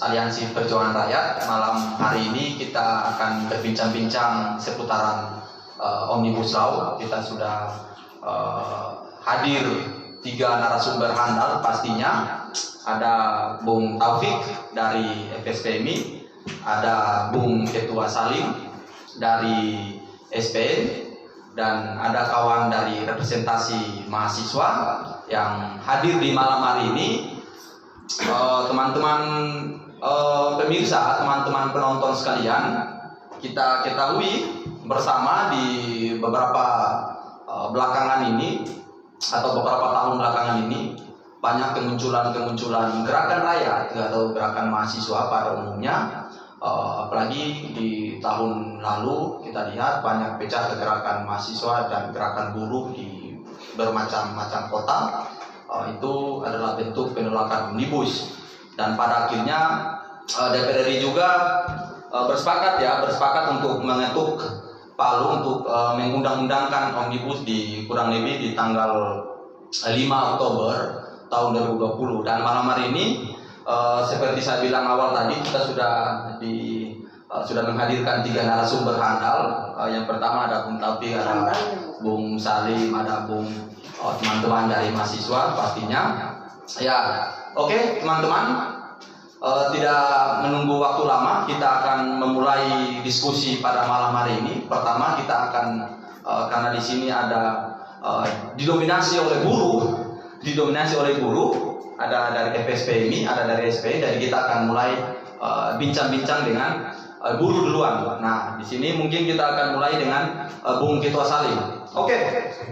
Aliansi Perjuangan Rakyat. Malam hari ini kita akan berbincang-bincang seputaran Omnibus Law. Kita sudah hadir 3 narasumber handal pastinya. Ada Bung Taufik dari FSPMI, ada Bung Ketua Salim dari SPN, dan ada kawan dari representasi mahasiswa yang hadir di malam hari ini. Teman-teman pemirsa, teman-teman penonton sekalian, kita ketahui bersama di beberapa belakangan ini atau beberapa tahun belakangan ini banyak kemunculan gerakan rakyat atau gerakan mahasiswa pada umumnya. Apalagi di tahun lalu kita lihat banyak pecah gerakan mahasiswa dan gerakan buruh di bermacam-macam kota. Itu adalah bentuk penolakan omnibus, dan pada akhirnya DPR RI juga bersepakat untuk mengetuk palu untuk mengundang-undangkan omnibus di kurang lebih di tanggal 5 Oktober tahun 2020. Dan malam hari ini seperti saya bilang awal tadi, kita sudah menghadirkan 3 narasumber handal. Yang pertama ada Bung Taufik, ada Bung Salim, ada Bung teman-teman dari mahasiswa pastinya. Ya, oke teman-teman, tidak menunggu waktu lama, kita akan memulai diskusi pada malam hari ini. Pertama kita akan karena di sini ada didominasi oleh buruh, ada dari FSPMI, ada dari SPI, jadi kita akan mulai bincang-bincang dengan buruh duluan. Nah, di sini mungkin kita akan mulai dengan Bung Ketua Salim. Oke,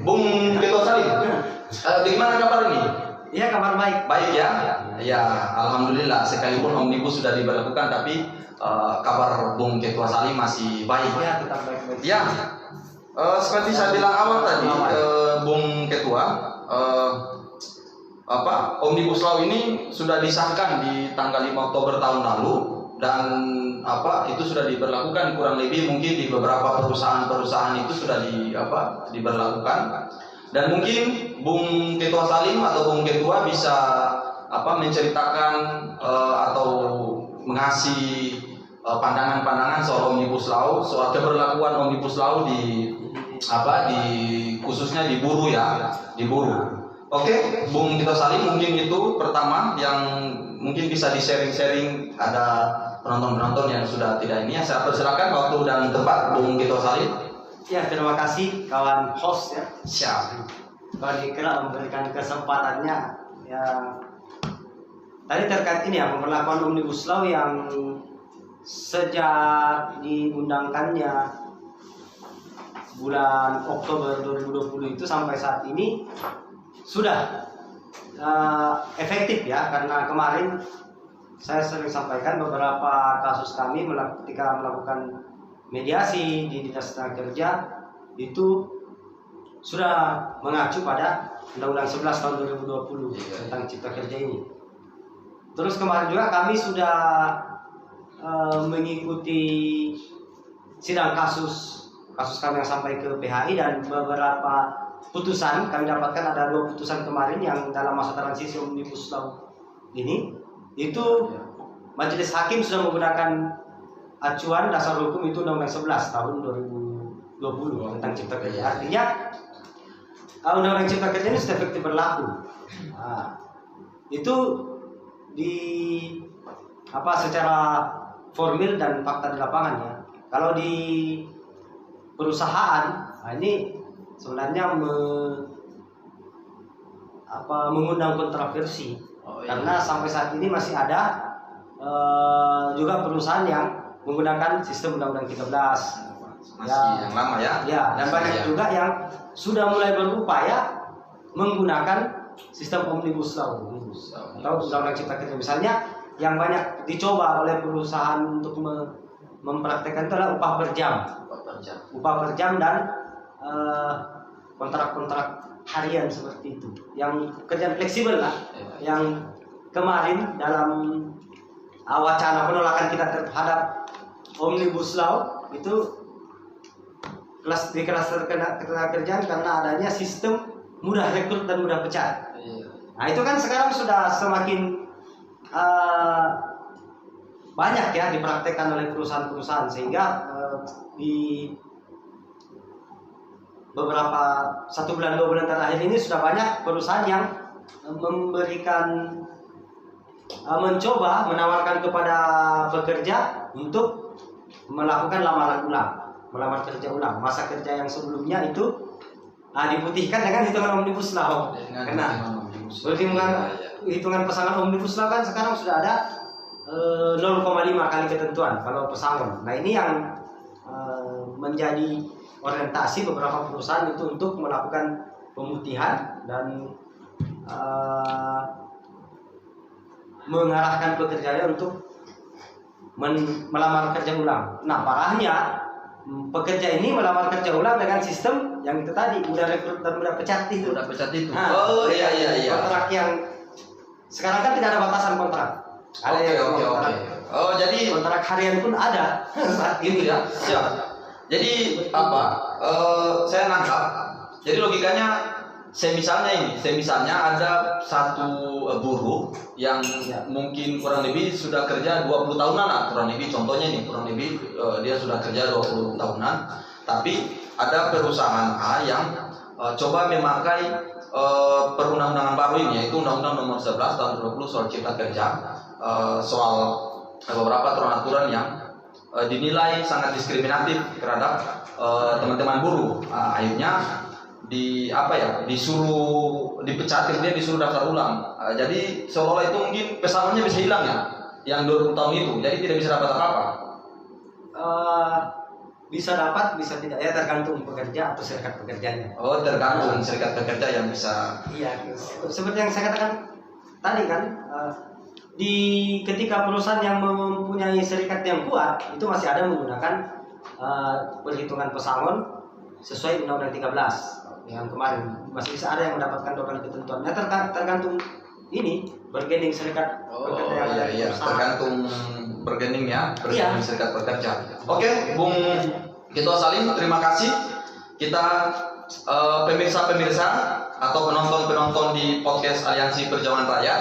Bung Ketua Salim, bagaimana kabar ini? Iya, kabar baik. Baik ya. Ya, alhamdulillah. Sekalipun omnibus sudah diberlakukan, tapi kabar Bung Ketua Salim masih baik. Ya, tetap baik-baik. Ya, seperti saya bilang awal tadi, Bung Ketua, Omnibus Law ini sudah disahkan di tanggal 5 Oktober tahun lalu, dan itu sudah diberlakukan kurang lebih mungkin di beberapa perusahaan itu sudah diberlakukan. Dan mungkin Bung Ketua Salim atau Bung Ketua bisa menceritakan atau mengasih pandangan-pandangan soal Omnibus Law, soal keberlakuan Omnibus Law di khususnya di buruh ya, di buruh. Oke, Bung Ketua Salim, mungkin itu pertama yang mungkin bisa di-sharing. Ada penonton-penonton yang sudah tidak ini. Saya persilakan waktu dan tempat Bung Ketua Salim. Ya, terima kasih kawan host ya. Siap. Kawan Ikra memberikan kesempatannya. Ya, tadi terkait ini ya, pemberlakuan Omnibus Law yang sejak diundangkannya bulan Oktober 2020 itu sampai saat ini sudah efektif ya, karena kemarin saya sering sampaikan beberapa kasus kami ketika melakukan mediasi di Dinas Tenaga Kerja itu sudah mengacu pada Undang-Undang 11 tahun 2020 tentang Cipta Kerja ini. Terus kemarin juga kami sudah mengikuti sidang kasus kami yang sampai ke PHI, dan beberapa putusan kami dapatkan. Ada 2 putusan kemarin yang dalam masa transisi Omnibus Law ini, itu Majelis Hakim sudah menggunakan acuan dasar hukum itu Undang-Undang 11 tahun 2020 tentang Cipta Kerja. Artinya Undang-Undang Cipta Kerja ini sudah efektif berlaku. Itu secara formil dan fakta di lapangan ya. Kalau di perusahaan, ini sebenarnya mengundang kontroversi. Karena sampai saat ini masih ada juga perusahaan yang menggunakan sistem Undang-Undang 13 yang lama ya. Ya, dan banyak juga yang sudah mulai berupaya menggunakan sistem Omnibus Law atau Undang-Undang Cipta Kerja. Misalnya yang banyak dicoba oleh perusahaan untuk mempraktekkan itu adalah upah per jam dan kontrak-kontrak harian seperti itu, yang kerjaan fleksibel lah. Yang kemarin dalam wacana penolakan kita terhadap Omnibus Law itu di kelas ketenagakerjaan karena adanya sistem mudah rekrut dan mudah pecat. Nah itu kan sekarang sudah semakin banyak ya dipraktekkan oleh perusahaan-perusahaan, sehingga di beberapa 1 bulan 2 bulan terakhir ini sudah banyak perusahaan yang memberikan mencoba menawarkan kepada pekerja untuk melakukan melamar kerja ulang. Masa kerja yang sebelumnya itu diputihkan dengan hitungan omnibus law. Karena hitungan pesangon omnibus law kan sekarang sudah ada 0,5 kali ketentuan kalau pesangon. Nah ini yang menjadi orientasi beberapa perusahaan itu untuk melakukan pemutihan dan mengarahkan pekerjanya untuk melamar kerja ulang. Nah parahnya pekerja ini melamar kerja ulang dengan sistem yang itu tadi udah rekrut dan udah pecat itu. Nah, iya. Kontrak yang sekarang kan tidak ada batasan kontrak. Oke. Oh jadi kontrak harian pun ada saat gitu ini ya. Siap. Jadi saya nangkap. Jadi logikanya semisalnya ada satu buruh yang mungkin kurang lebih sudah kerja 20 tahunan lah, kurang lebih contohnya nih, kurang lebih dia sudah kerja 20 tahunan, tapi ada perusahaan A yang coba memakai perundang-undangan baru ini, yaitu Undang-Undang Nomor 11 Tahun 2020 soal Cipta Kerja, soal beberapa aturan-aturan yang dinilai sangat diskriminatif terhadap teman-teman buruh. Akhirnya disuruh dipecatin, dia disuruh daftar ulang. Jadi seolah-olah itu mungkin pesangonnya bisa hilang ya, yang 20 tahun itu, jadi tidak bisa dapat apa-apa. Bisa dapat, bisa tidak, ya tergantung pekerja atau serikat pekerjanya. Oh, tergantung serikat pekerja yang bisa. Iya, seperti yang saya katakan tadi kan, ketika perusahaan yang mempunyai serikat yang kuat itu masih ada menggunakan perhitungan pesangon sesuai Undang-Undang 13 yang kemarin, masih bisa ada yang mendapatkan 2 kali ketentuannya, tergantung ini bergening serikat pekerja yang ada. Iya, tergantung bergening ya, bergening serikat pekerja. Oke, Bung Ketua Salim, terima kasih. Kita pemirsa-pemirsa atau penonton-penonton di podcast Aliansi Perjuangan Rakyat,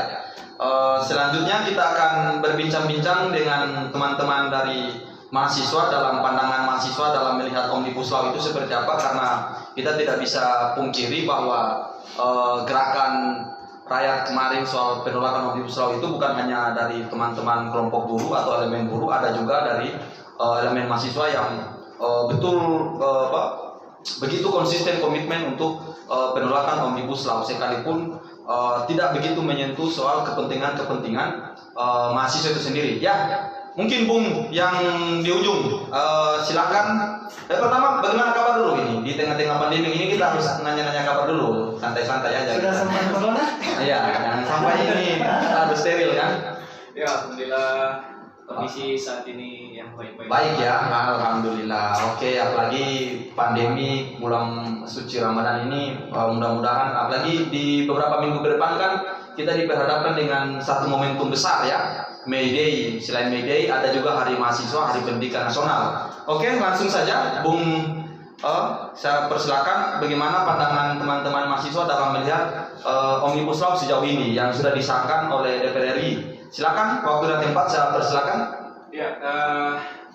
selanjutnya kita akan berbincang-bincang dengan teman-teman dari mahasiswa dalam pandangan mahasiswa dalam melihat Omnibus Law itu seperti apa, karena kita tidak bisa pungkiri bahwa gerakan rakyat kemarin soal penolakan Omnibus Law itu bukan hanya dari teman-teman kelompok buruh atau elemen buruh, ada juga dari elemen mahasiswa yang begitu konsisten komitmen untuk penolakan Omnibus Law, sekalipun tidak begitu menyentuh soal kepentingan mahasiswa itu sendiri. Ya, mungkin Bung yang di ujung, silakan. Pertama, bagaimana kabar dulu ini di tengah-tengah pandemi ini? Kita harus nanya-nanya kabar dulu, santai-santai aja. Sudah sempat corona? Iya, jangan sampai ini kita harus steril kan? Ya, alhamdulillah kondisi saat ini yang baik-baik. Baik ya, alhamdulillah. Oke, apalagi pandemi bulan suci Ramadan ini, mudah-mudahan apalagi di beberapa minggu ke depan kan kita diperhadapkan dengan satu momentum besar ya, May Day. Selain May Day ada juga Hari Mahasiswa, Hari Pendidikan Nasional. Oke, langsung saja Bung, saya persilakan bagaimana pandangan teman-teman mahasiswa dalam melihat Omnibus Law sejauh ini yang sudah disahkan oleh DPR RI. Silakan, waktu dan tempat saya persilakan. Ya,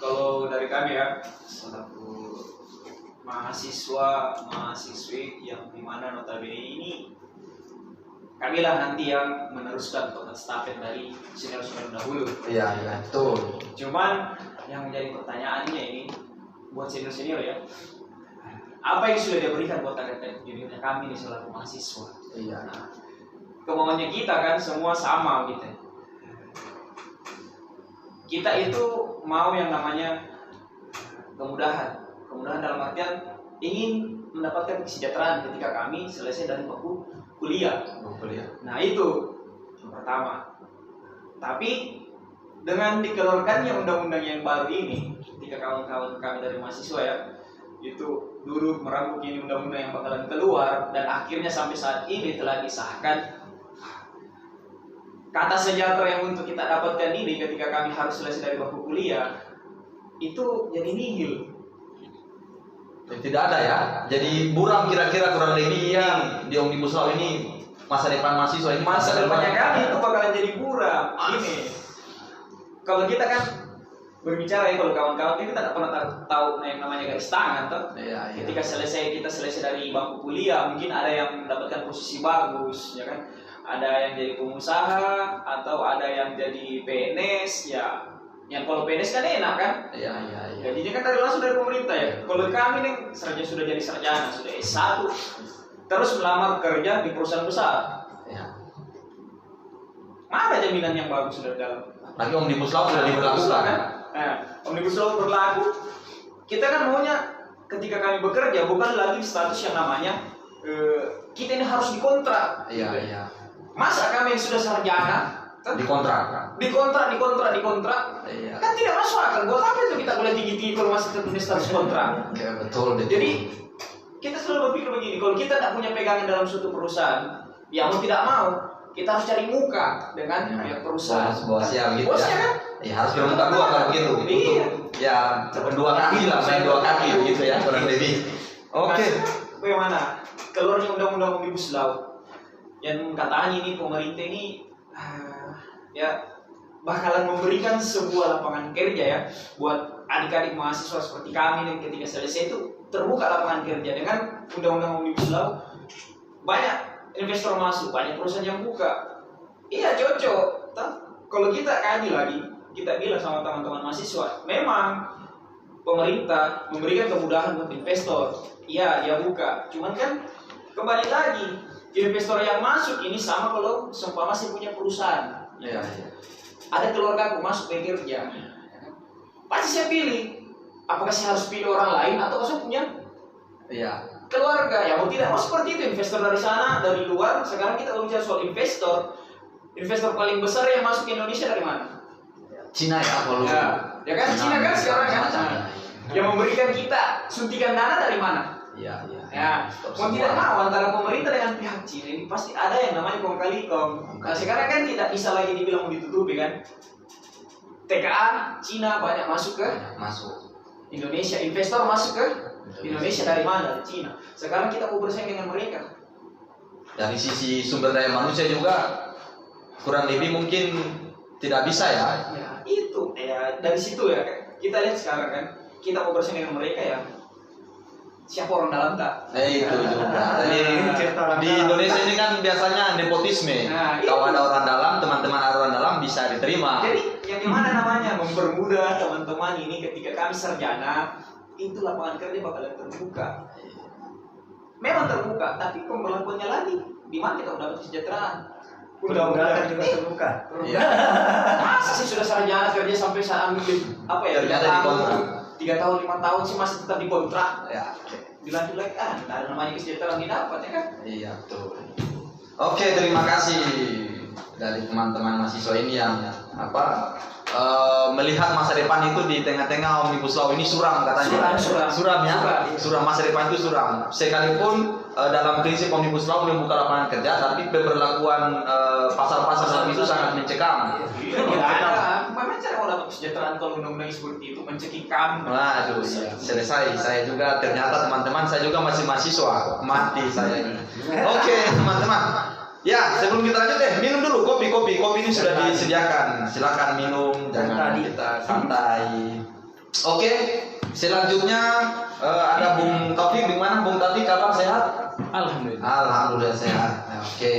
kalau dari kami ya, selaku mahasiswa-mahasiswi yang dimana notabene ini kamilah nanti yang meneruskan tongkat stafet dari senior-senior dahulu. Iya, betul. Cuman yang menjadi pertanyaannya ini buat senior-senior ya, apa yang sudah diberikan buat juniornya kami nih selaku mahasiswa? Iya. Nah, kemauannya kita kan semua sama gitu. Kita itu mau yang namanya kemudahan dalam artian ingin mendapatkan kesejahteraan ketika kami selesai dari bangku kuliah. Nah itu yang pertama. Tapi dengan dikeluarkannya undang-undang yang baru ini, ketika kawan-kawan kami dari mahasiswa ya, itu dulu merampok ini undang-undang yang bakalan keluar dan akhirnya sampai saat ini telah disahkan. Kata sejahtera yang untuk kita dapatkan ini ketika kami harus selesai dari bangku kuliah itu jadi nihil. Tidak ada ya. Jadi buram kira-kira kurang lebih yang di Omnibus Law ini masa depan mahasiswa ini. Masa depannya kami itu bakalan jadi buram. Ini kalau kita kan berbicara ya, kalau kawan-kawan kita tidak pernah tahu yang namanya garis tangan toh. Iya, iya. Ketika kita selesai dari bangku kuliah, mungkin ada yang mendapatkan posisi bagus, ya kan? Ada yang jadi pengusaha atau ada yang jadi PNS, ya. Yang kalau PNS kan enak kan? Iya, iya, iya. Gajinya kan langsung dari pemerintah ya. Kalau kami nih sudah jadi sarjana, sudah S1, terus melamar kerja di perusahaan besar. Ya. Mana jaminan yang bagus sudah dalam? Lagi Omnibus Law sudah diberlakukan kan? Nah, Omnibus Law berlaku. Kita kan maunya ketika kami bekerja bukan lagi status yang namanya kita ini harus dikontrak. Iya, iya. Masa kami yang sudah sarjana Dikontrak kan? dikontrak? Iya. Kan tidak masuk akal. Buat apa itu kita boleh tinggi-tinggi kalau masih tertulis status kontrak? Ya, betul. Jadi kita selalu berpikir begini, kalau kita tidak punya pegangan dalam suatu perusahaan, ya mau tidak mau kita harus cari muka dengan pihak perusahaan. Bosnya gitu Bosnya ya. kan? Ya harus bermuka dua kalau gitu. Iya. Ya dua kaki lah, main dua kaki gitu ya kurang lebih. Oke. Nah, bagaimana? Keluarnya undang-undang Omnibus Law yang katanya ini pemerintah ini ya bakalan memberikan sebuah lapangan kerja ya buat adik-adik mahasiswa seperti kami nih, ketika selesai itu terbuka lapangan kerja dengan undang-undang Omnibus Law. Banyak investor masuk, banyak perusahaan yang buka. Iya cocok. Kalau kita kaji lagi, kita bilang sama teman-teman mahasiswa, memang pemerintah memberikan kemudahan buat investor. Iya, dia buka. Cuman kan kembali lagi, investor yang masuk ini sama kalau seumpama masih punya perusahaan. Iya, iya. Ada keluarga aku masuk bekerja, pasti saya pilih. Apakah saya harus pilih orang lain atau saya punya Iya. keluarga? Ya mau tidak mau seperti itu. Investor dari sana, dari luar. Sekarang kita bicara soal investor. Investor paling besar yang masuk ke Indonesia dari mana? Cina ya kalau. Ya kan Cina kan sekarang kan. Yang memberikan kita suntikan dana dari mana? Iya, iya. Ya, mau tidak mau antara pemerintah dengan pihak Cina ini pasti ada yang namanya kong kali kong. Nah, sekarang kan tidak bisa lagi dibilang mau ditutupi kan. TKA Cina banyak masuk ke Indonesia, investor masuk ke Indonesia dari mana? Dari Cina. Sekarang kita mau bersaing dengan mereka. Dari sisi sumber daya manusia juga kurang lebih mungkin tidak bisa ya. Ya, itu ya dari situ ya. Kita lihat sekarang kan, kita mau bersaing dengan mereka ya. Siapa orang dalam tak? Itu juga. Di Indonesia ini kan biasanya nepotisme. Nah, kalau ada orang dalam, teman-teman ada orang dalam bisa diterima. Jadi yang gimana namanya mempermudah teman-teman ini ketika kami sarjana itu lapangan kerja bakalan terbuka. Memang terbuka, tapi pemberlakuannya lagi di mana kita mendapat kesejahteraan. Mudah-mudahan juga terbuka. Iya. Masa sih sudah sarjana kerja sampai saat ambil apa ya? Ternyata di kontrak. 3 tahun 5 tahun sih masih tetap di kontrak. Ya. Dilanjut lagi kan, ada namanya kesejahteraan didapat ya kan? Iya betul. Oke, terima kasih dari teman-teman mahasiswa ini yang melihat masa depan itu di tengah-tengah Omnibus Law ini suram katanya. Suram ya. Suram, masa depan itu suram. Sekalipun dalam prinsip Omnibus Law membuka lapangan kerja, tapi pemberlakuan pasal-pasal itu sangat mencekam. Memang cara mau dapat kesejahteraan kalau undang-undang seperti itu mencekikkan. Waduh, iya. Selesai. Saya juga ternyata teman-teman, saya juga masih mahasiswa. Mati saya ini. Oke, teman-teman. Ya, sebelum kita lanjut minum dulu kopi ini sudah disediakan. Silakan minum, jangan kita santai. Oke, selanjutnya ada Bung Taufik. Di mana Bung Taufik? Kabar sehat? Alhamdulillah. Alhamdulillah sehat. Oke.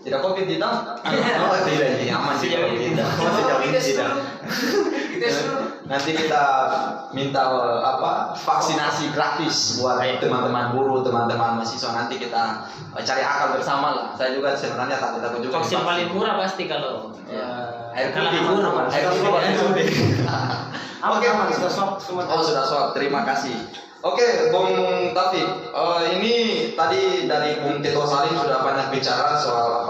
Tidak COVID hitam? Oh tidak, ini aman sih kalau tidak. Nanti kita minta vaksinasi gratis buat teman-teman buruh, teman-teman mahasiswa. Nanti kita cari akal bersama lah. Saya juga sebenarnya takut juga. Vaksin paling murah pasti kalau air putih. Oke, sudah swab semua. Oh sudah swab. Terima kasih. Oke, Bung Taufik, ini tadi dari Bung Ketua Salim sudah banyak bicara soal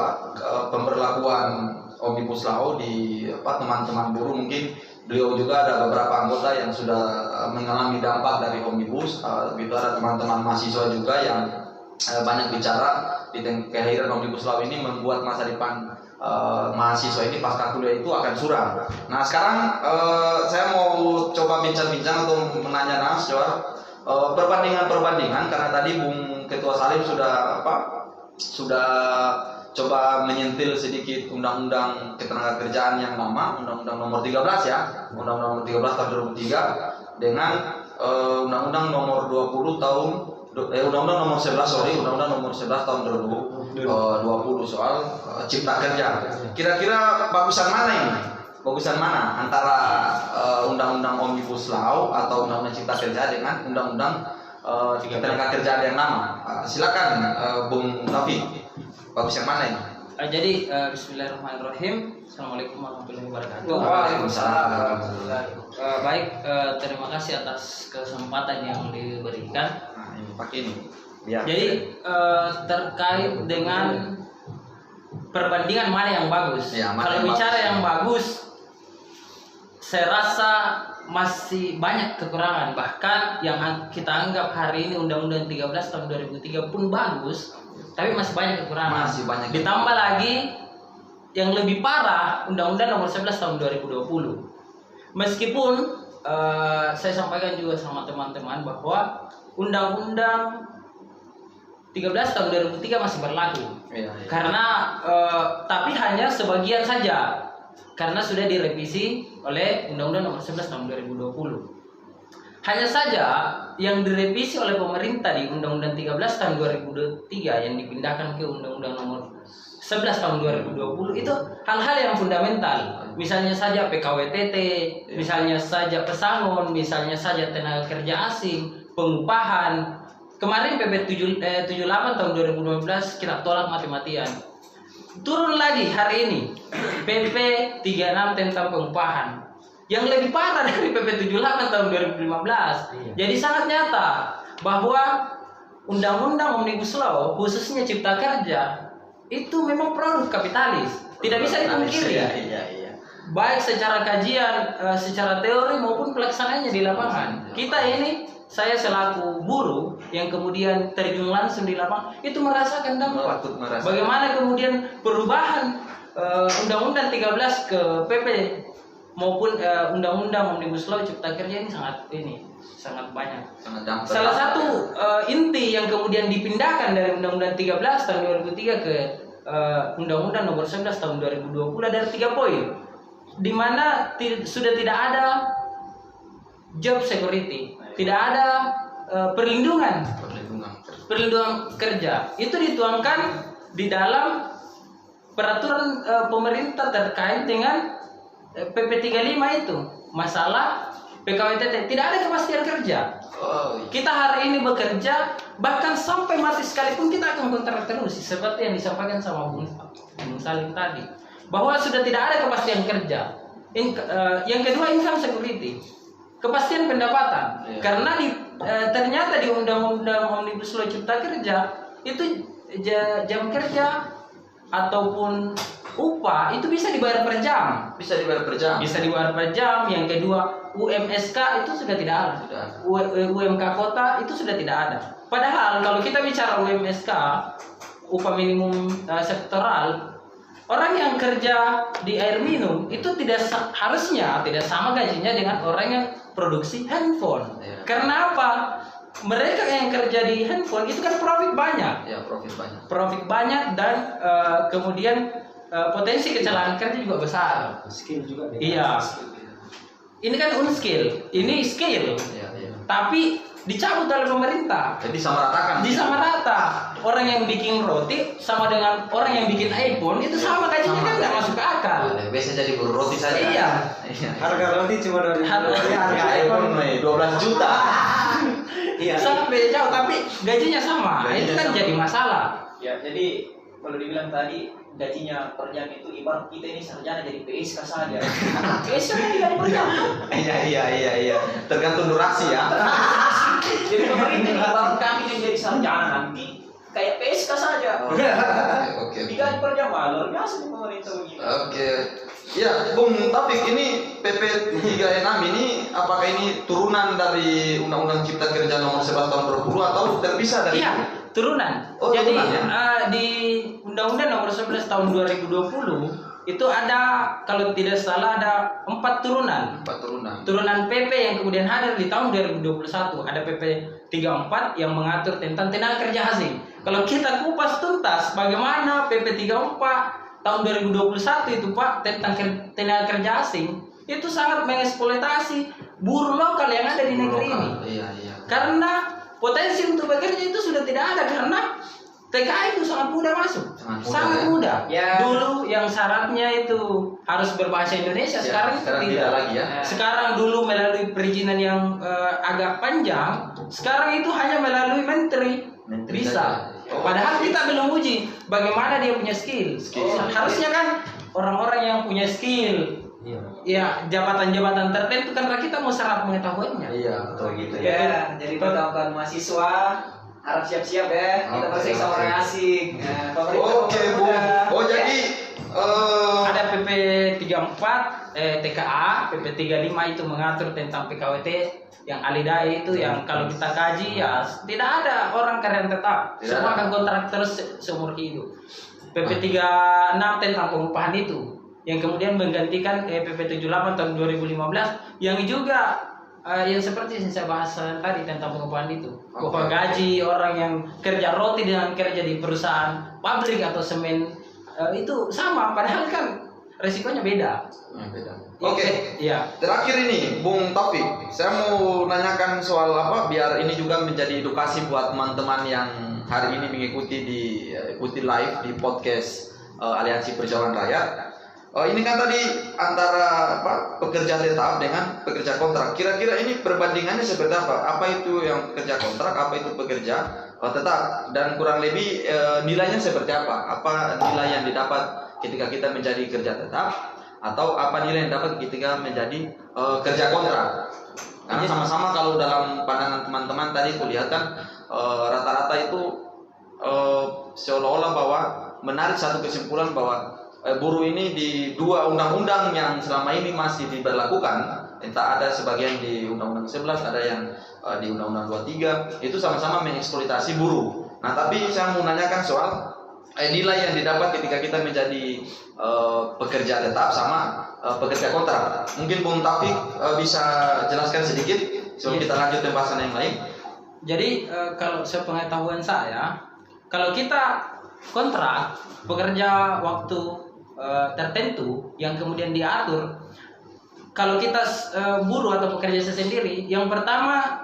pemberlakuan Omnibus Law di teman-teman buruh. Mungkin beliau juga ada beberapa anggota yang sudah mengalami dampak dari Omnibus. Itu ada teman-teman mahasiswa juga yang banyak bicara di kehadiran Omnibus Law ini membuat masa depan mahasiswa ini pasca kuliah itu akan suram. Nah sekarang saya mau coba bincang-bincang atau menanya Nas Johar. Perbandingan karena tadi Bung Ketua Salim sudah coba menyentil sedikit undang-undang ketenagakerjaan yang lama, undang-undang nomor 13 ya, undang-undang nomor 13 tahun 2003 dengan undang-undang nomor 20 tahun undang-undang nomor 11 undang-undang nomor 11 tahun 2020 soal cipta kerja. Kira-kira bagusan mana ini? Bagusan mana antara undang-undang Omnibus Law atau undang-undang cipta kerja dengan undang-undang ketenaga kerjaan yang lama? Silakan Bung Taufik. Bagus yang mana ini? Jadi Bismillahirrahmanirrahim. Assalamualaikum warahmatullahi wabarakatuh. Waalaikumsalam. Baik, terima kasih atas kesempatan yang diberikan. Nah, ini pakai ini. Biar. Jadi terkait dengan perbandingan mana yang bagus. Ya, mana Kalau yang bicara bagus. yang bagus, saya rasa masih banyak kekurangan. Bahkan yang kita anggap hari ini Undang-Undang 13 tahun 2003 pun bagus, tapi masih banyak kekurangan. Masih banyak. Ditambah lagi yang lebih parah Undang-Undang nomor 11 tahun 2020. Meskipun saya sampaikan juga sama teman-teman bahwa Undang-Undang 13 tahun 2003 masih berlaku. Iya. Karena tapi hanya sebagian saja. Karena sudah direvisi oleh Undang-Undang nomor 11 tahun 2020. Hanya saja yang direvisi oleh pemerintah di Undang-Undang 13 tahun 2003 yang dipindahkan ke Undang-Undang nomor 11 tahun 2020 itu hal-hal yang fundamental. Misalnya saja PKWTT, misalnya saja pesangon, misalnya saja tenaga kerja asing, pengupahan. Kemarin PP 78 tahun 2015 kita tolak mati-matian. Turun lagi hari ini PP 36 tentang pengupahan yang lebih parah dari PP 78 tahun 2015. Jadi sangat nyata bahwa Undang-Undang Omnibus Law khususnya Cipta Kerja itu memang produk kapitalis, tidak bisa dipungkiri. Iya. Baik secara kajian, secara teori maupun pelaksanaannya di lapangan. Kita ini, saya selaku buruh yang kemudian terjun langsung di lapangan itu merasakan dampak. Bagaimana kemudian perubahan Undang-Undang 13 ke PP maupun Undang-Undang Omnibus Law Cipta Kerja ini sangat banyak. Salah satu inti yang kemudian dipindahkan dari Undang-Undang 13 tahun 2003 ke Undang-Undang nomor 11 tahun 2020 ada 3 poin. Di mana sudah tidak ada job security, tidak ada perlindungan kerja. Itu dituangkan di dalam peraturan pemerintah terkait dengan PP 35 itu, masalah PKWTT, tidak ada kepastian kerja. Kita hari ini bekerja, bahkan sampai mati sekalipun kita akan kontrak terus, seperti yang disampaikan sama Bung Salim tadi, bahwa sudah tidak ada kepastian kerja. Yang kedua, income security, kepastian pendapatan. Karena ternyata di Undang-Undang Omnibus Law Cipta Kerja itu jam kerja ataupun upah itu bisa dibayar per jam. Bisa dibayar per jam. Yang kedua, UMSK itu sudah tidak ada. UMK kota itu sudah tidak ada. Padahal kalau kita bicara UMSK, upah minimum sektoral, orang yang kerja di air minum itu harusnya tidak sama gajinya dengan orang yang produksi handphone. Karena apa? Mereka yang kerja di handphone itu kan profit banyak. Profit banyak dan kemudian potensi kecelakaan kerja juga besar. Skill juga. Iya. Ini kan unskill, ini skill. Tapi dicabut oleh pemerintah. Jadi disamaratakan. Disamarata. Orang yang bikin roti sama dengan orang yang bikin iPhone itu sama gajinya kan nggak masuk ke akal. Biasa jadi buru roti saja. Iya. Harga roti cuma harga iPhone 12 juta. Iya. Sangat beda jauh, tapi gajinya sama. Itu kan jadi masalah. Ya, jadi kalau dibilang tadi gajinya per jam itu ibarat kita ini sarjana jadi PSK saja. PSK kan tidak per jam. Iya. Tergantung durasi ya. Jadi pemerintah ibarat kami yang jadi sarjana nanti kayak PSK saja. Oke. Digaji per jam, luar biasa di pemerintah begini. Oke. Ya, Bung Taufik, ini PP 36 ini apakah ini turunan dari Undang-Undang Cipta Kerja nomor 11 tahun 2020 atau terpisah dari? Iya, turunan. Oh, jadi turunan, ya? di Undang-Undang nomor 11 tahun 2020 itu ada, kalau tidak salah ada 4 turunan. 4 turunan. Turunan PP yang kemudian hadir di tahun 2021. Ada PP 34 yang mengatur tentang tenaga kerja asing. Kalau kita kupas tuntas bagaimana PP 34 tahun 2021 itu Pak tentang tenaga kerja asing, itu sangat mengeksploitasi buruh lokal yang ada di negeri ini. Iya. Karena potensi untuk bekerja itu sudah tidak ada, karena TKA itu sangat mudah masuk, sangat mudah. Ya. Dulu yang syaratnya itu harus berbahasa Indonesia, sekarang tidak lagi ya. Sekarang dulu melalui perizinan yang agak panjang, sekarang itu hanya melalui menteri bisa. Padahal kita belum uji bagaimana dia punya skill. Harusnya kan orang-orang yang punya skill, ya jabatan-jabatan tertentu kan kita mau serap pengetahuannya. Iya, betul gitu Ya, jadi kawan-kawan mahasiswa harap siap-siap ya, kita tersiksa orang asing. Nah, Oke, Bu. Oh, jadi ada PP 34 TKA, PP 35 itu mengatur tentang PKWT yang alidai itu yang kalau kita kaji ya tidak ada orang karyawan tetap. Semua akan kontrak terus seumur hidup. PP 36 tentang pengupahan itu yang kemudian menggantikan PP 78 tahun 2015 yang juga yang seperti yang saya bahas tadi tentang pengupahan itu. Upah gaji orang yang kerja roti dengan kerja di perusahaan pabrik atau semen itu sama, padahal kan resikonya beda. Oke. Iya. Terakhir ini, Bung Taufik, saya mau nanyakan soal apa biar ini juga menjadi edukasi buat teman-teman yang hari ini mengikuti ikuti live di podcast Aliansi Perjuangan Rakyat. Ini kan tadi antara pekerja tetap dengan pekerja kontrak. Kira-kira ini perbandingannya seperti apa? Apa itu yang pekerja kontrak, apa itu pekerja tetap, dan kurang lebih nilainya seperti apa? Apa nilai yang didapat ketika kita menjadi kerja tetap, atau apa nilai yang dapat ketika menjadi kerja kontrak? Karena sama-sama kalau dalam pandangan teman-teman tadi kulihat kan rata-rata itu seolah-olah bahwa menarik satu kesimpulan bahwa buruh ini di 2 undang-undang yang selama ini masih diberlakukan, entah ada sebagian di Undang-Undang 11, ada yang di Undang-Undang 23, itu sama-sama mengeksploitasi buruh. Nah, tapi saya mau nanyakan soal nilai yang didapat ketika kita menjadi pekerja tetap sama pekerja kontrak. Mungkin Bung Taufik bisa jelaskan sedikit sebelum kita lanjut pembahasan yang lain. Jadi kalau sepengetahuan saya, kalau kita kontrak pekerja waktu tertentu yang kemudian diatur, kalau kita buruh atau pekerja sendiri, yang pertama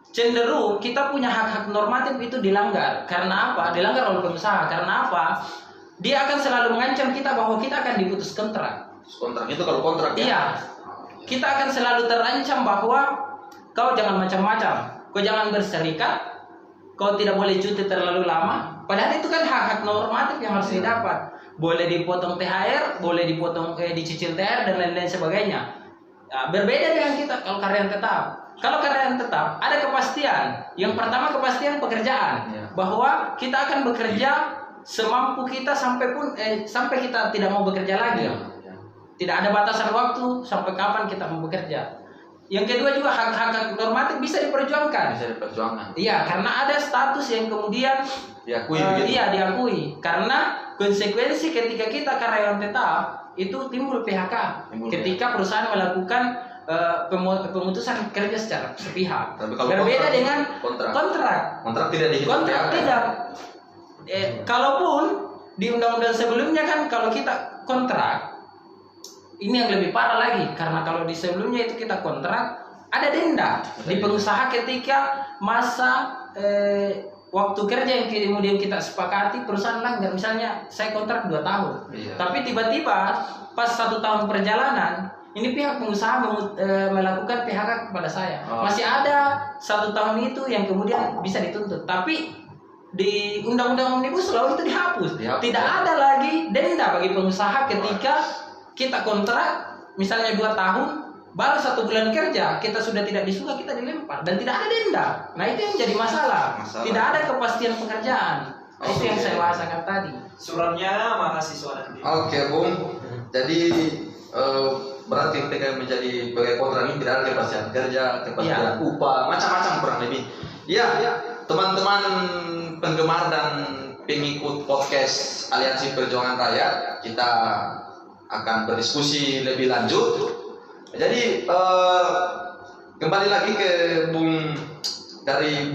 cenderung kita punya hak-hak normatif itu dilanggar. Karena apa? Dilanggar oleh pengusaha. Karena apa? Dia akan selalu mengancam kita bahwa kita akan diputus kontrak. Kontrak itu kalau kontrak ya? Iya. Kita akan selalu terancam bahwa kau jangan macam-macam, kau jangan berserikat, kau tidak boleh cuti terlalu lama. Padahal itu kan hak-hak normatif yang harus didapat. Boleh dipotong THR, boleh dipotong dicicil THR dan lain-lain sebagainya. Nah, berbeda dengan kita kalau karyawan tetap. Kalau karyawan tetap ada kepastian. Yang pertama kepastian pekerjaan, bahwa kita akan bekerja semampu kita sampai kita tidak mau bekerja lagi. Tidak ada batasan waktu sampai kapan kita mau bekerja. Yang kedua juga hak-hak normatif bisa diperjuangkan. Iya, karena ada status yang kemudian diakui. Iya, diakui. Karena konsekuensi ketika kita karyawan tetap itu timbul PHK. Ketika perusahaan melakukan pemutusan kerja secara sepihak. Berbeda dengan kontrak. Kontrak tidak dihitung. Kontrak tidak. Kalaupun di undang-undang sebelumnya kan kalau kita kontrak, ini yang lebih parah lagi, karena kalau di sebelumnya itu kita kontrak ada denda di pengusaha ketika masa waktu kerja yang kemudian kita sepakati perusahaan langgar. Misalnya saya kontrak 2 tahun, tapi tiba-tiba pas 1 tahun perjalanan ini pihak pengusaha melakukan PHK kepada saya. Masih ada 1 tahun itu yang kemudian bisa dituntut, tapi di Undang-Undang Omnibus Law itu dihapus. Tidak ada lagi denda bagi pengusaha ketika kita kontrak misalnya 2 tahun, baru 1 bulan kerja kita sudah tidak disuka, kita dilempar dan tidak ada denda. Nah itu yang jadi masalah. Tidak ada kepastian pekerjaan. Itu yang saya bahasakan tadi. Suratnya mahasiswa nanti. Oke, Bung. Jadi berarti ketika menjadi pegawai kontrak ini tidak ada kepastian kerja, kepastian upah, macam-macam kurang lebih. Ya, teman-teman penggemar dan pengikut podcast Aliansi Perjuangan Rakyat, kita akan berdiskusi lebih lanjut. Jadi kembali lagi ke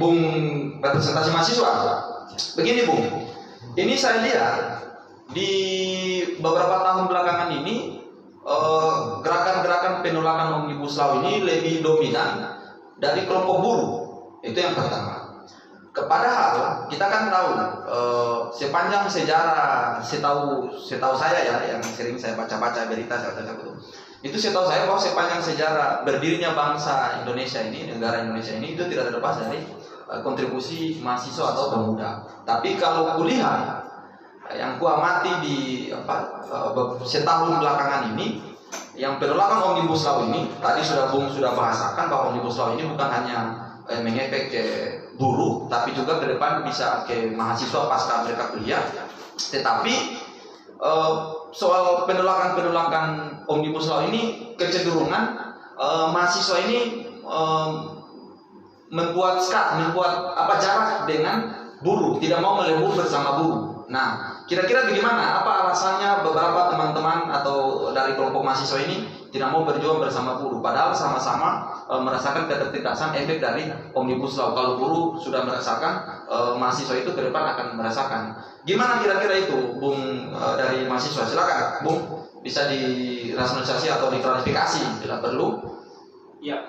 Bung representasi mahasiswa. Begini Bung, ini saya lihat di beberapa tahun belakangan ini gerakan-gerakan penolakan Omnibus Law ini lebih dominan dari kelompok buruh. Itu yang pertama. Padahal kita kan tahu sepanjang sejarah, setahu saya ya, yang sering saya baca-baca berita, itu setahu saya bahwa sepanjang sejarah berdirinya bangsa Indonesia ini, negara Indonesia ini, itu tidak terlepas dari kontribusi mahasiswa atau pemuda. Tapi kalau kuliah yang kuamati di setahun belakangan ini, yang penolakan Omnibus Law ini, tadi Bung sudah bahasakan bahwa Omnibus Law ini bukan hanya mengefek ke buruh, tapi juga ke depan bisa ke mahasiswa pasca mereka kuliah. Tetapi soal penolakan Omnibus Law ini kecenderungan mahasiswa ini membuat jarak dengan buruh, tidak mau melebur bersama buruh. Nah, kira-kira bagaimana? Apa alasannya beberapa teman-teman atau dari kelompok mahasiswa ini tidak mau berjuang bersama buruh, padahal sama-sama merasakan ketertindasan efek dari Omnibus Law. Kalau buruh sudah merasakan, mahasiswa itu ke depan akan merasakan. Gimana kira-kira itu, Bung, dari mahasiswa? Silakan, Bung, bisa dirasionalisasi atau diklarifikasi bila perlu. Ya,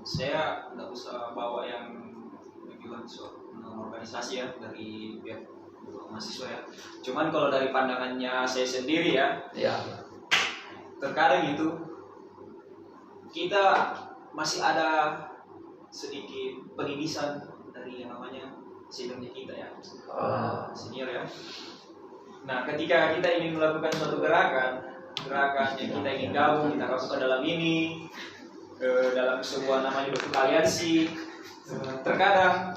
saya tidak usah bawa yang organisasi ya dari pihak mahasiswa ya. Cuman kalau dari pandangannya saya sendiri ya, terkadang itu kita masih ada sedikit pendidikan dari yang namanya seniornya kita ya, senior ya. Nah, ketika kita ingin melakukan suatu gerakan yang kita ingin gabung, kita masuk ke dalam ini, dalam sebuah namanya bentuk aliansi, terkadang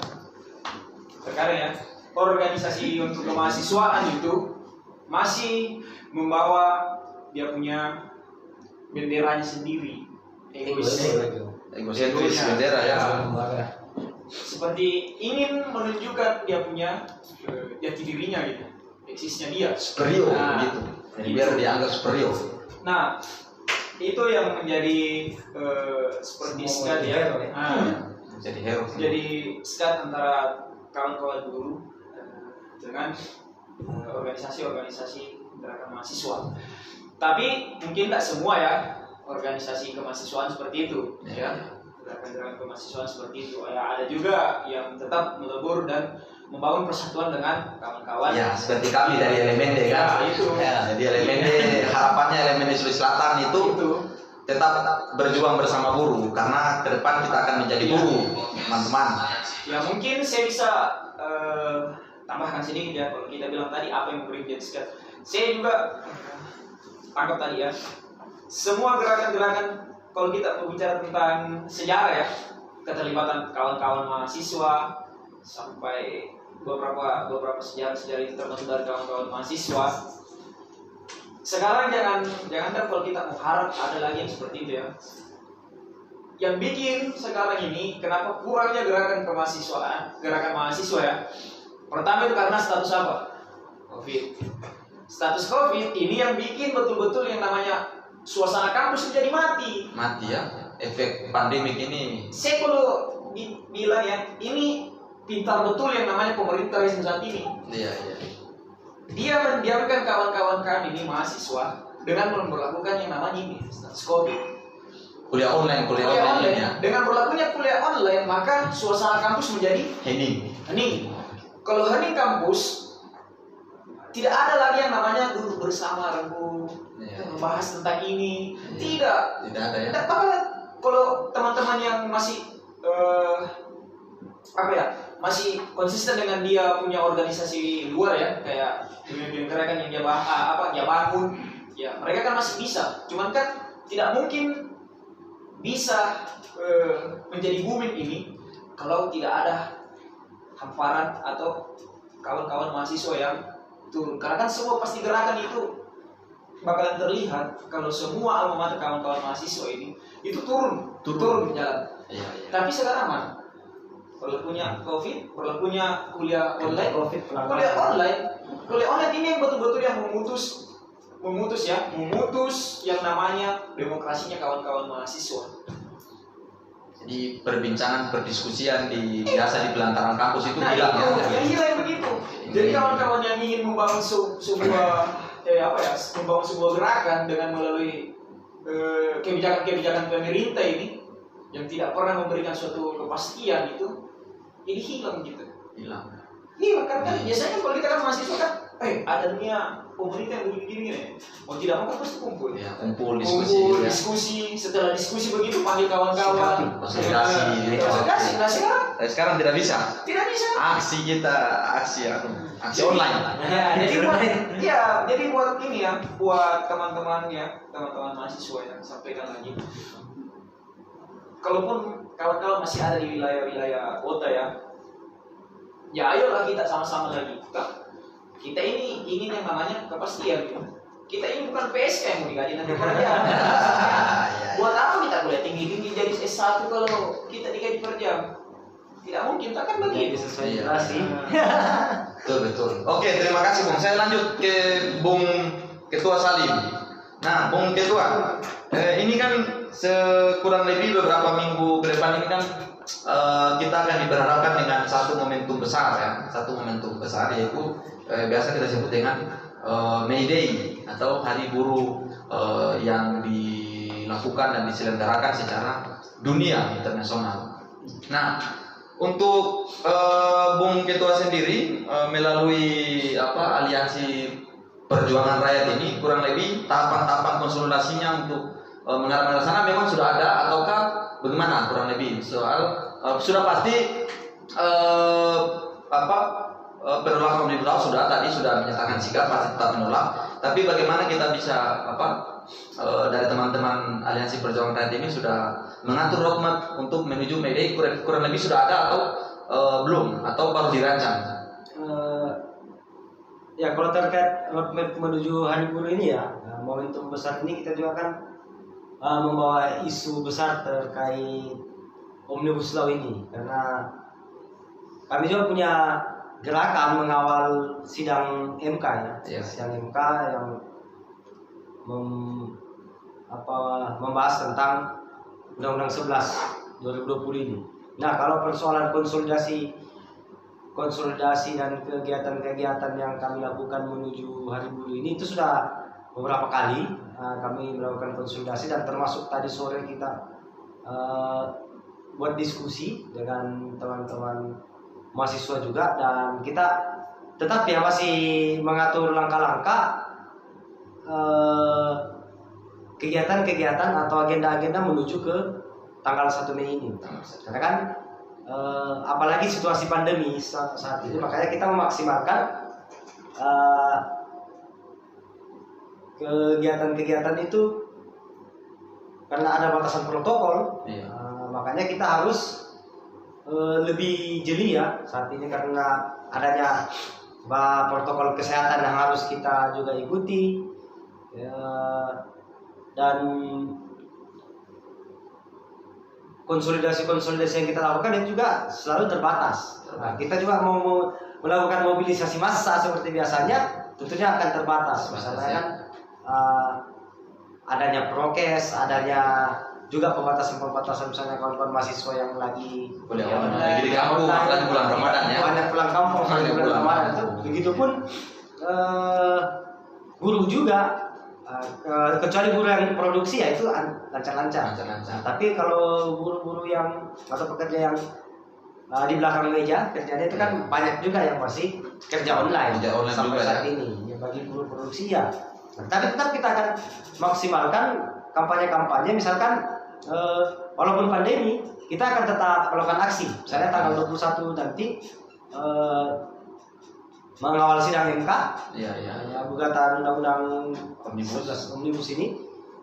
ya organisasi untuk kemahasiswaan itu masih membawa dia punya benderanya sendiri, egois bendera ya. Seperti ingin menunjukkan dia punya jati dirinya gitu, eksisnya dia superior gitu. Jadi biar dianggap superior. Nah, itu yang menjadi seperti skat ya. Jadi hero. Jadi skat antara kawan-kawan buruh dengan organisasi-organisasi gerakan mahasiswa. Tapi mungkin tidak semua ya organisasi kemahasiswaan seperti itu, ya. Gerakan-gerakan kemahasiswaan seperti itu. Ya, ada juga yang tetap melebur dan membangun persatuan dengan kawan-kawan. Ya, seperti kami dari LMND kan. Ya, itu. Ya, jadi LMND harapannya LMND Sulawesi Selatan itu tetap berjuang bersama buruh, karena ke depan kita akan menjadi buruh, teman-teman. Ya, mungkin saya bisa tambahkan sedikit ya, kalau kita bilang tadi apa yang memberi skat. Saya juga anggap tadi ya, semua gerakan-gerakan kalau kita berbicara tentang sejarah ya, keterlibatan kawan-kawan mahasiswa sampai beberapa sejarah itu terbentuk dari kawan-kawan mahasiswa. Sekarang jangan kalau kita mengharap ada lagi yang seperti itu ya. Yang bikin sekarang ini kenapa kurangnya gerakan mahasiswa ya. Pertama itu karena status apa? Covid. Status Covid ini yang bikin betul-betul yang namanya suasana kampus menjadi mati ya, efek pandemik ini. Saya perlu bilang ya, ini pintar betul yang namanya pemerintah saat ini. Iya. Dia mendiamkan kawan-kawan kami ini mahasiswa dengan memperlakukan yang namanya ini status Covid. Kuliah online ya. Dengan berlakunya kuliah online, maka suasana kampus menjadi hening. Kalau hening kampus, tidak ada lagi yang namanya duduk bersama rengkuh, membahas tentang ini. Tidak ada ya. Kalau teman-teman yang masih masih konsisten dengan dia punya organisasi luar ya, kayak gerakan yang dia bangun, ya mereka kan masih bisa. Cuman kan tidak mungkin bisa menjadi booming ini kalau tidak ada hamparan atau kawan-kawan mahasiswa yang turun. Karena kan semua pasti gerakan itu bakalan terlihat kalau semua alma mater kawan-kawan mahasiswa ini itu turun ke jalan. Iya. Tapi sekarang berlakunya COVID, berlakunya kuliah online, COVID, kuliah online ini yang betul-betul yang memutus yang namanya demokrasinya kawan-kawan mahasiswa. Jadi perbincangan, perdiskusian biasa di pelantaran kampus itu hilang ya. Yang hilang begitu. Jadi kawan-kawan yang ingin membangun membangun sebuah gerakan dengan melalui kebijakan-kebijakan pemerintah ini yang tidak pernah memberikan suatu kepastian itu, ini hilang gitu. Hilang Karena biasanya kalau kita kan mahasiswa kan, adanya pemerintah yang begini-gini nih, mau tidak mau kan pasti kumpul. Ya, kumpul diskusi. Setelah diskusi begitu panggil kawan-kawan. Konsolidasi. Nah Sekarang tidak bisa. Tidak bisa. Aksi online. Jadi buat ini ya, buat teman-teman mahasiswa yang sampaikan lagi. Kalaupun kawan-kawan masih ada di wilayah-wilayah kota ya ayolah kita sama-sama lagi. Kita ini ingin yang namanya kepastian. Kita ini bukan PSK yang mau digaji nanti kerja. Buat apa kita kuliah tinggi-tinggi jadi S1 kalau kita digaji per jam? Tidak mungkin, tak kan begitu. Sesuai inflasi. Betul. Oke, terima kasih Bung. Saya lanjut ke Bung Ketua Salim. Nah, Bung Ketua, ini kan kurang lebih beberapa minggu ke depan ini kan kita akan diberhadapkan dengan satu momentum besar yaitu biasa kita sebut dengan May Day atau Hari Buruh yang dilakukan dan diselenggarakan secara dunia internasional. Nah, untuk Bung Ketua sendiri melalui aliansi Perjuangan Rakyat ini kurang lebih tahapan-tahapan konsolidasinya untuk mengarah ke sana memang sudah ada ataukah bagaimana kurang lebih soal sudah pasti penolakan Omnibus Law sudah menyatakan sikap pasti tetap menolak, tapi bagaimana kita bisa dari teman-teman Aliansi Perjuangan Rakyat ini sudah mengatur roadmap untuk menuju May Day kurang lebih sudah ada atau belum atau baru dirancang? Ya kalau terkait roadmap menuju Hari Buruh ini momentum besar ini kita juga kan membawa isu besar terkait Omnibus Law ini karena kami juga punya gerakan mengawal sidang MK sidang MK yang membahas tentang Undang-Undang 11 2020 ini. Nah, kalau persoalan konsolidasi dan kegiatan-kegiatan yang kami lakukan menuju Hari Buruh ini itu sudah beberapa kali kami melakukan konsolidasi dan termasuk tadi sore kita buat diskusi dengan teman-teman mahasiswa juga dan kita tetap masih mengatur langkah-langkah kegiatan-kegiatan atau agenda-agenda menuju ke tanggal 1 Mei ini. Karena kan apalagi situasi pandemi saat ini, makanya kita memaksimalkan kegiatan-kegiatan itu karena ada batasan protokol. Makanya kita harus lebih jeli saat ini karena adanya protokol kesehatan yang harus kita juga ikuti dan konsolidasi yang kita lakukan itu juga selalu terbatas. Nah, kita juga mau melakukan mobilisasi massa seperti biasanya tentunya akan terbatas. Misalnya kan adanya prokes, adanya juga pembatasan misalnya kawan-kawan mahasiswa yang lagi di kampung, lagi bulan Ramadan banyak pulang kampung lagi bulan Ramadan itu. Begitupun buruh juga. Kecuali buruh yang produksi itu lancar-lancar. Tapi kalau buruh-buruh yang atau pekerja yang di belakang meja kerjanya itu kan banyak juga yang masih kerja online sampai saat ini. Bagi buruh produksi tapi tetap kita akan maksimalkan kampanye-kampanye. Misalkan walaupun pandemi kita akan tetap melakukan aksi. Misalnya tanggal 21 nanti mengawal sidang MK, gugatan undang-undang Omnibus ini.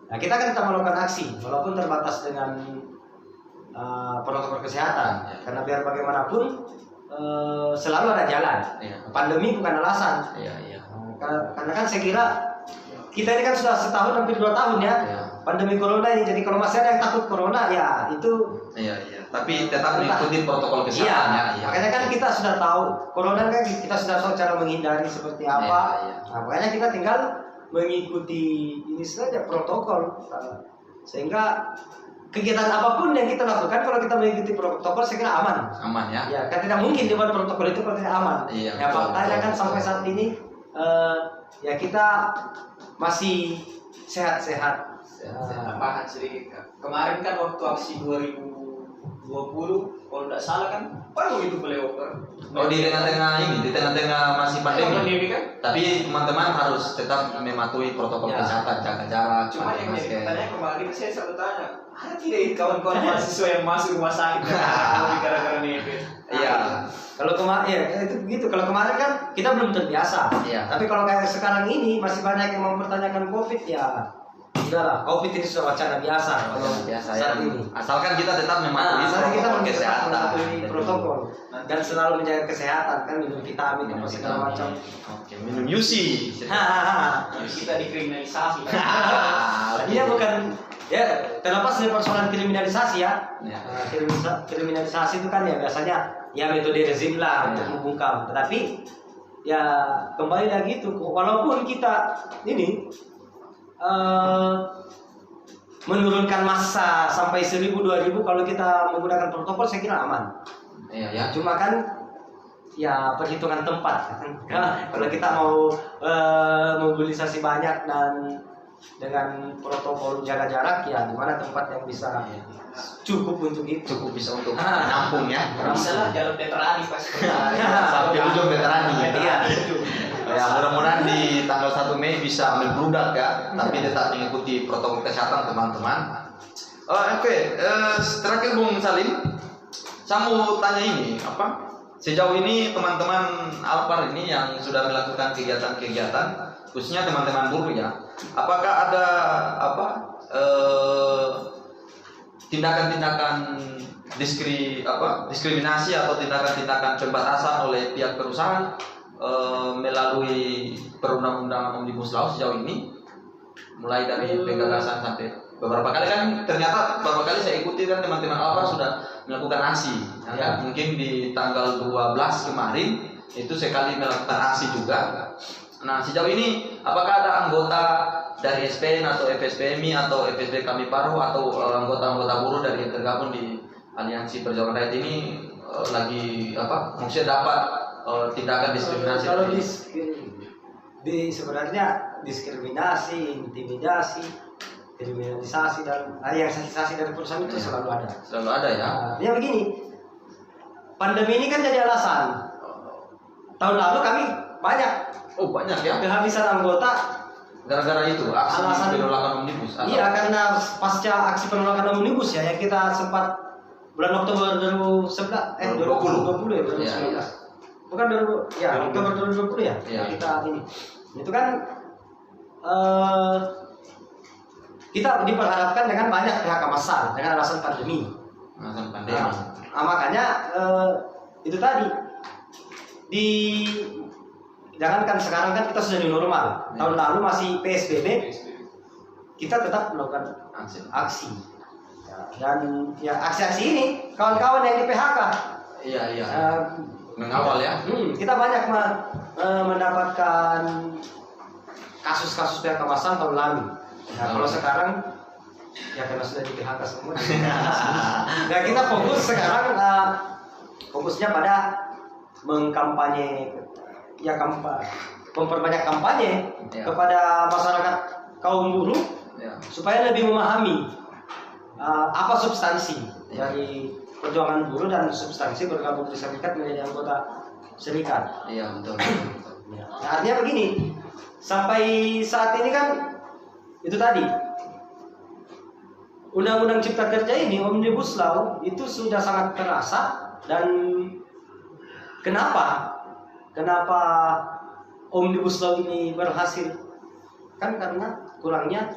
Nah, kita akan tetap melakukan aksi walaupun terbatas dengan protokol kesehatan. Karena biar bagaimanapun selalu ada jalan. Pandemi bukan alasan. Karena kan saya kira kita ini kan sudah setahun hampir 2 tahun pandemi corona ini. Jadi kalau masih ada yang takut corona ya itu. Iya. Tapi tetap mengikuti protokol kesehatan ya. Iya. Makanya kan kita sudah tahu corona kan kita sudah tahu cara menghindari seperti apa. Iya. Nah, makanya kita tinggal mengikuti ini saja protokol. Sehingga kegiatan apapun yang kita lakukan kalau kita mengikuti protokol saya kira aman. Aman ya. Ya, kan tidak mungkin dibuat protokol itu kalau tidak aman. Iya, Ya faktanya kan sampai saat ini ya kita masih sehat-sehat. Saya tambahan sedikit Kak. Kemarin kan waktu aksi 2020 kalau tidak salah kan baru itu flyover. Oh di tengah-tengah masih pandemi. Kan? Tapi teman-teman harus tetap mematuhi protokol Ya. kesehatan, jaga jarak, Cuma pakai yang jadi masker. pertanyaan kemarin saya selalu tanya, ada tidak kawan-kawan mahasiswa yang masuk rumah sakit gara-gara nebet? Iya. Kalau kemarin ya itu begitu. Kalau kemarin kan kita belum terbiasa. Iya. Tapi kalau kayak sekarang ini masih banyak yang mempertanyakan COVID ya. Sudahlah, COVID ini sudah wacana biasa. Kalau Biasa saat ya. ini. Asalkan kita tetap mematuhi Misalnya kita protokol kesehatan. mematuhi protokol dan selalu menjaga kesehatan kan minum vitamin apa segala macam. Oke, minum UC. Kita dikriminalisasi. Iya bukan ya terlepas dari persoalan kriminalisasi ya. Ya. Kriminalisasi itu kan ya biasanya ya metode rezim lah untuk membungkam. Tetapi ya kembali lagi itu walaupun kita ini menurunkan massa sampai 1000-2000 kalau kita menggunakan protokol saya kira aman. Iya ya. Cuma kan ya perhitungan tempat kan. Kalau kita mau mobilisasi banyak dan dengan protokol jaga jarak ya di mana tempat yang bisa cukup untuk itu. Cukup bisa untuk menampung ya. Misalnya jalur veterani pas. Sampai ujung veterani ya. Iya. Ya mudah-mudahan di tanggal 1 Mei bisa membludak ya, tapi tetap mengikuti protokol kesehatan teman-teman. Oke, terakhir Bung Salim, saya mau tanya ini apa? Sejauh ini teman-teman Alpar ini yang sudah melakukan kegiatan-kegiatan, khususnya teman-teman buruh ya, apakah ada tindakan-tindakan diskriminasi atau tindakan-tindakan pembatasan oleh pihak perusahaan melalui perundang-undangan Omnibus Law sejauh ini, mulai dari penggagasan sampai beberapa kali kan ternyata beberapa kali saya ikuti kan teman-teman Alpar sudah melakukan aksi ya. Kan? Mungkin di tanggal 12 kemarin itu sekali melakukan aksi juga. Nah sejauh ini apakah ada anggota dari SPN atau FSPMI atau FSB Kami Paruh atau anggota-anggota buruh dari yang tergabung di Aliansi Perjuangan Rakyat ini lagi maksudnya dapat tindakan diskriminasi? Kalau sebenarnya diskriminasi, intimidasi, kriminalisasi dan alianisasi dari perusahaan itu selalu ada. Selalu ada ya. Ya begini, pandemi ini kan jadi alasan. Tahun lalu kami banyak Ya. kehabisan anggota Gara-gara itu aksi alasan penolakan omnibus. Iya, karena pasca aksi penolakan omnibus ya, yang kita sempat bulan Oktober 2020 ya 2019. Iya. Bukan Oktober 2020 ya. Iya. Kita ini. Itu kan kita diperhadapkan dengan banyak PHK massal dengan alasan pandemi. Alasan pandemi. Makanya itu tadi jangankan sekarang kan kita sudah di normal. Ya. Tahun lalu masih PSBB, kita tetap melakukan aksi. Dan ya aksi-aksi ini kawan-kawan yang di PHK. Iya. Mengawal ya. Kita banyak mendapatkan kasus-kasus PHK massal tahun lalu. Nah, kalau sekarang ya karena sudah di PHK semua. Nah, kita fokus sekarang fokusnya pada mengkampanye memperbanyak kampanye kepada masyarakat kaum buruh supaya lebih memahami apa substansi dari perjuangan buruh dan substansi bergabung di serikat menjadi anggota serikat. Iya betul. Nah, artinya begini, sampai saat ini kan itu tadi Undang-Undang Cipta Kerja ini Omnibus Law itu sudah sangat terasa. Dan kenapa Omnibus Law ini berhasil? Kan karena kurangnya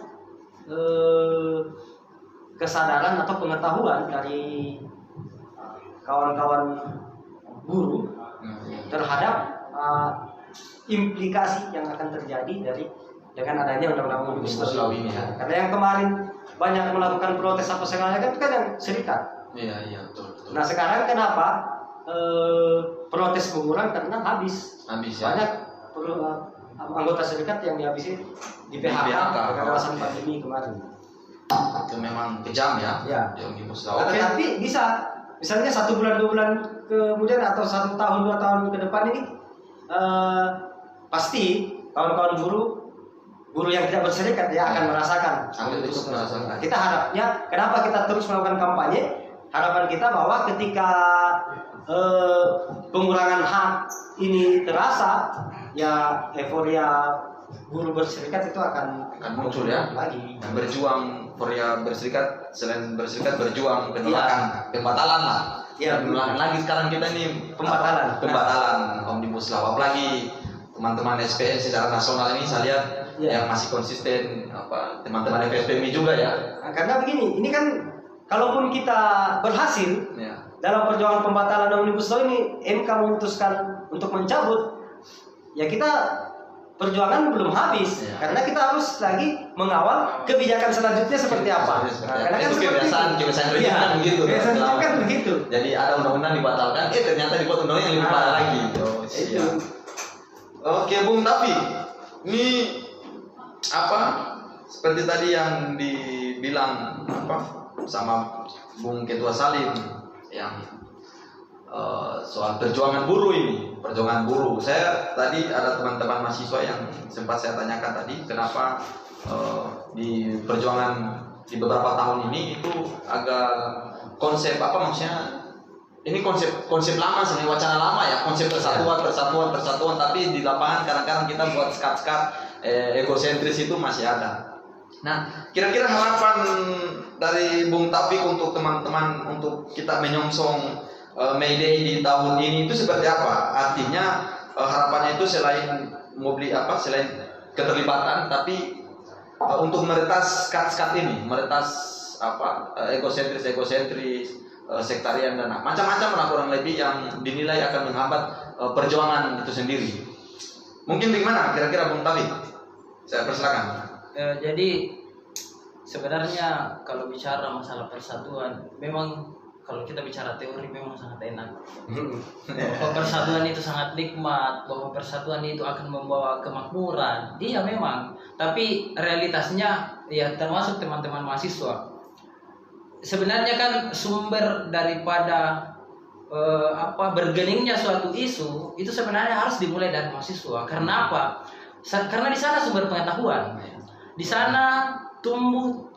kesadaran atau pengetahuan dari kawan-kawan buruh terhadap implikasi yang akan terjadi dengan adanya Undang-Undang Omnibus Law ini. Karena yang kemarin banyak melakukan protes apa segala kan itu kan yang serikat. Iya, betul. Nah sekarang kenapa protes berkurang? Karena habis ya. banyak anggota serikat yang dihabisin di PHK karena alasan pandemi kemarin. Itu memang kejam ya. Di Omnibus Law. Tapi bisa, misalnya 1 bulan 2 bulan kemudian atau 1 tahun 2 tahun ke depan ini pasti kawan-kawan buruh yang tidak berserikat ya akan merasakan. Kita harapnya, kenapa kita terus melakukan kampanye? Harapan kita bahwa ketika pengurangan hak ini terasa, ya euforia buruh berserikat itu akan muncul ya lagi. Berjuang, euforia berserikat, selain berserikat berjuang penolakan pembatalan lah. Ya, penolakan lagi sekarang kita ini pembatalan Omnibus Law. Apalagi teman-teman SPN secara nasional ini saya lihat yang masih konsisten, teman-teman FSPMI juga ya. Nah, karena begini, ini kan kalaupun kita berhasil dalam perjuangan pembatalan Omnibus Law ini, MK memutuskan untuk mencabut, ya kita perjuangan belum habis karena kita harus lagi mengawal kebijakan selanjutnya seperti apa. Karena kan kebiasaan kan begitu. Kebiasaan kan begitu. Jadi ada undang-undang dibatalkan, ternyata dibuat undang-undang yang lebih parah lagi. Oke, Bung, tapi ini seperti tadi yang dibilang sama Bung Ketua Salim yang soal perjuangan buruh ini, perjuangan buruh. Saya tadi ada teman-teman mahasiswa yang sempat saya tanyakan tadi, kenapa di perjuangan di beberapa tahun ini itu agak konsep maksudnya ini konsep lama sebenarnya, wacana lama ya, konsep persatuan, tapi di lapangan kadang-kadang kita buat skat egosentris itu masih ada. Nah, kira-kira harapan dari Bung Taufik untuk teman-teman untuk kita menyongsong May Day di tahun ini itu seperti apa? Artinya harapannya itu selain selain keterlibatan, tapi untuk meretas skat ini, meretas egosentris, sektarian dan macam-macam lah kurang lebih yang dinilai akan menghambat perjuangan itu sendiri. Mungkin bagaimana kira-kira Bung Taufik? Saya persilakan. Jadi sebenarnya kalau bicara masalah persatuan, memang kalau kita bicara teori memang sangat enak. Bahwa persatuan itu sangat nikmat, bahwa persatuan itu akan membawa kemakmuran. Iya memang, tapi realitasnya ya termasuk teman-teman mahasiswa. Sebenarnya kan sumber daripada bergeningnya suatu isu itu sebenarnya harus dimulai dari mahasiswa. Karena apa? Karena di sana sumber pengetahuan. Di sana tumbuh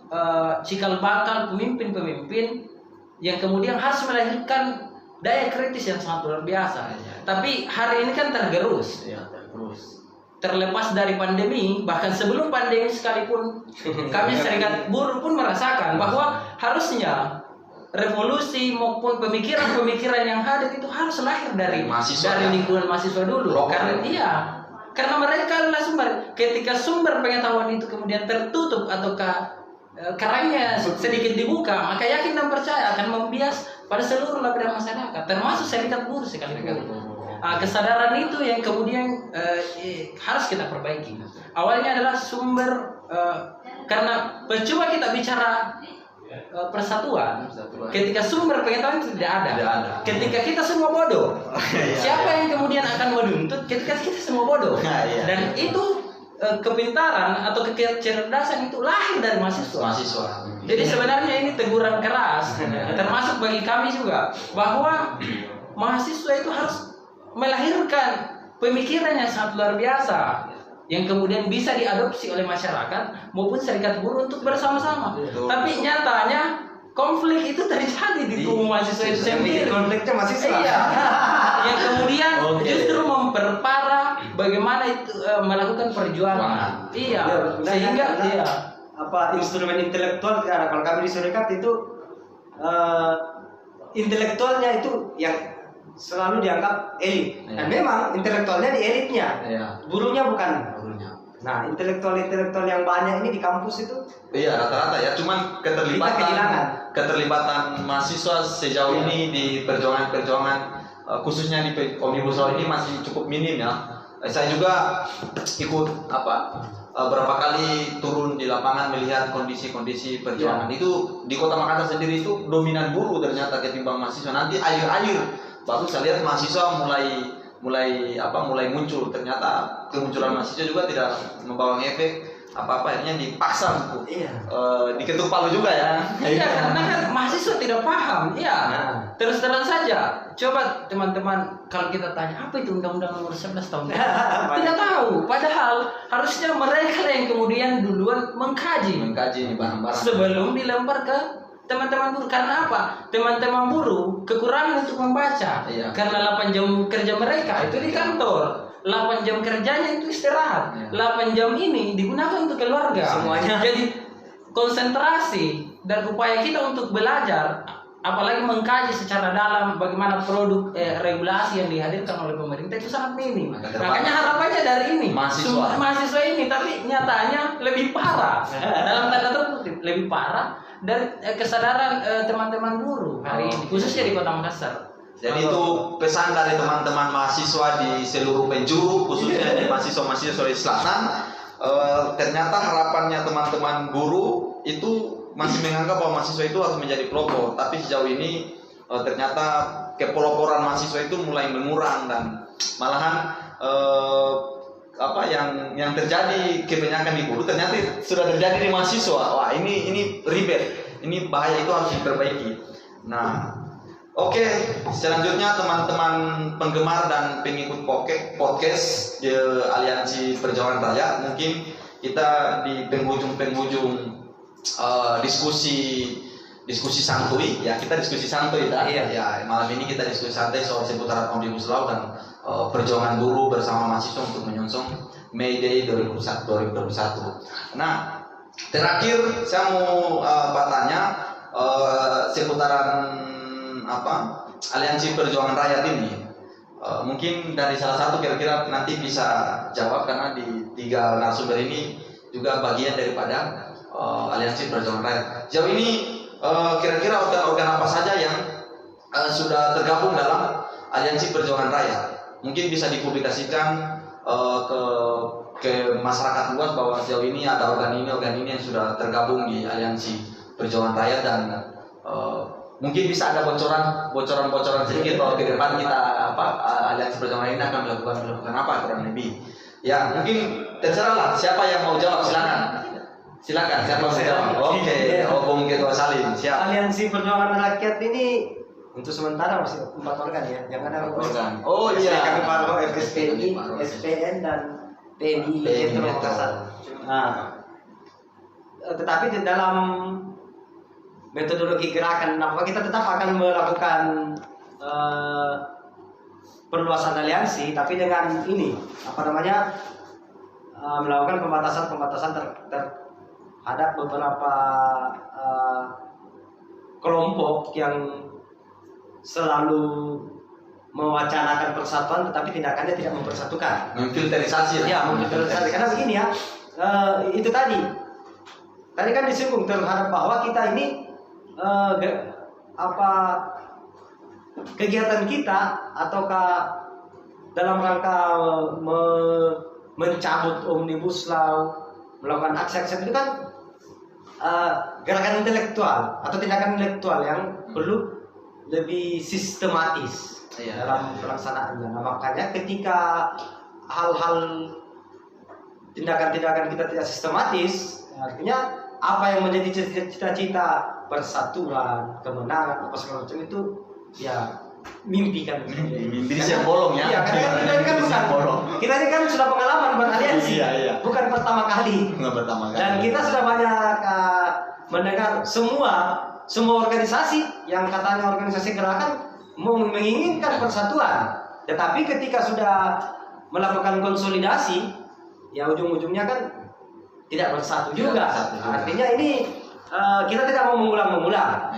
cikal bakal pemimpin-pemimpin yang kemudian harus melahirkan daya kritis yang sangat luar biasa. Tapi hari ini kan tergerus. Terlepas dari pandemi, bahkan sebelum pandemi sekalipun kami serikat buruh pun merasakan bahwa harusnya revolusi maupun pemikiran-pemikiran yang hadir itu harus lahir dari lingkungan mahasiswa dulu. Karena mereka adalah sumber. Ketika sumber pengetahuan itu kemudian tertutup ataukah kerangnya sedikit dibuka, maka yakin dan percaya akan membias pada seluruh lapisan masyarakat, termasuk serikat buruh sekalipun. Kesadaran itu yang kemudian harus kita perbaiki. Awalnya adalah sumber, karena percuma kita bicara persatuan ketika sumber pengetahuan itu tidak ada. Ketika kita semua bodoh, siapa yang kemudian akan menuntut ketika kita semua bodoh? Dan itu kepintaran atau kecerdasan itu lahir dari mahasiswa. Jadi sebenarnya ini teguran keras, termasuk bagi kami juga, bahwa mahasiswa itu harus melahirkan pemikiran yang sangat luar biasa yang kemudian bisa diadopsi oleh masyarakat maupun serikat buruh untuk bersama-sama. Tapi nyatanya konflik itu terjadi di tubuh mahasiswa itu sendiri. Konfliknya mahasiswa. Yang kemudian justru memperparah bagaimana itu melakukan perjuangan. Sehingga instrumen intelektual tidak ada. Kalau kami di serikat itu intelektualnya itu yang selalu dianggap elit. Dan memang intelektualnya di elitnya. Buruhnya bukan. Nah, intelektual yang banyak ini di kampus itu rata-rata ya, cuman keterlibatan mahasiswa sejauh ini di perjuangan khususnya di Omnibus Law ini masih cukup minim ya. Saya juga ikut berapa kali turun di lapangan melihat kondisi-kondisi perjuangan. Itu di Kota Makassar sendiri itu dominan buruh ternyata ketimbang mahasiswa. Nanti akhir-akhir baru saya lihat mahasiswa mulai muncul. Ternyata kemunculan mahasiswa juga tidak membawa efek apa-apa, akhirnya dipaksa diketuk palu juga ya. Iya, karena kan mahasiswa tidak paham. Iya. Terus terang saja. Coba teman-teman kalau kita tanya apa itu Undang-Undang Nomor 11 tahun tidak tahu. Padahal harusnya mereka yang kemudian duluan mengkaji Mengkaji barang-barang sebelum dilempar ke teman-teman buruh. Karena apa? Teman-teman buruh kekurangan untuk membaca. Iya. Karena 8 jam kerja mereka itu di kantor. 8 jam kerjanya itu istirahat. 8 jam ini digunakan untuk keluarga. Semuanya. Jadi konsentrasi dan upaya kita untuk belajar, apalagi mengkaji secara dalam bagaimana produk regulasi yang dihadirkan oleh pemerintah itu sangat minim. Makanya harapannya dari ini mahasiswa ini, tapi nyatanya lebih parah. Dalam tanda kutip lebih parah dari kesadaran teman-teman buruh hari ini, khususnya di Kota Makassar. Jadi itu pesan dari teman-teman mahasiswa di seluruh penjuru, khususnya di mahasiswa-mahasiswa Sulawesi Selatan. Ternyata harapannya teman-teman buruh itu masih menganggap bahwa mahasiswa itu harus menjadi pelopor, tapi sejauh ini ternyata kepeloporan mahasiswa itu mulai mengurang dan malahan yang terjadi kebanyakan di buruh ternyata sudah terjadi di mahasiswa. Wah, ini ribet, ini bahaya, itu harus diperbaiki. Nah, oke, selanjutnya teman-teman penggemar dan pengikut podcast di Aliansi Perjuangan Rakyat, mungkin kita di penghujung diskusi santuy ya, kita diskusi santuy ya, malam ini kita diskusi santai soal seputaran Omnibus Law dan perjuangan buruh bersama mahasiswa untuk menyongsong May Day 2021. Nah, terakhir saya mau bertanya seputaran Aliansi Perjuangan Rakyat ini, mungkin dari salah satu kira-kira nanti bisa jawab, karena di 3 narasumber ini juga bagian daripada Aliansi Perjuangan Rakyat. Jauh ini kira-kira organ-organ apa saja yang sudah tergabung dalam Aliansi Perjuangan Rakyat? Mungkin bisa dipublikasikan ke masyarakat luas bahwa sejauh ini ada organ ini yang sudah tergabung di Aliansi Perjuangan Rakyat, dan mungkin bisa ada bocoran sedikit bahwa ke depan kita Aliansi Perjuangan ini akan melakukan apa kurang lebih. Ya, mungkin terserahlah siapa yang mau jawab, silakan siapa yang mau jawab. Oke, Bung Ketua Salim, siap. Aliansi Perjuangan Rakyat ini untuk sementara masih 4 organ ya, yang ada organ. Oh iya, kami Paro, FSPI, SPN dan PMI Metro Makassar. Nah, tetapi di dalam metodologi gerakan kita tetap akan melakukan perluasan aliansi, tapi dengan ini melakukan pembatasan terhadap beberapa kelompok yang selalu mewacanakan persatuan tetapi tindakannya tidak mempersatukan. Memfilterisasi. Ya, memfilterisasi. Karena begini ya, itu tadi kan disinggung terhadap bahwa kita ini kegiatan kita ataukah dalam rangka mencabut Omnibus Law, melakukan aksi-aksi itu kan gerakan intelektual atau tindakan intelektual yang perlu lebih sistematis dalam pelaksanaannya. Nah, makanya ketika hal-hal tindakan-tindakan kita tidak sistematis, artinya apa yang menjadi cita-cita persatuan, kemenangan, apa segala macam itu ya mimpi siang bolong ya. Iya, karena kita ini kan bukan bolong. Kita ini kan sudah pengalaman beraliansi. Iya. Bukan pertama kali. Dan kita sudah banyak mendengar semua organisasi yang katanya organisasi gerakan menginginkan persatuan. Tetapi ketika sudah melakukan konsolidasi, ya ujung-ujungnya kan tidak bersatu juga. Artinya ini kita tidak mau mengulang-mengulang.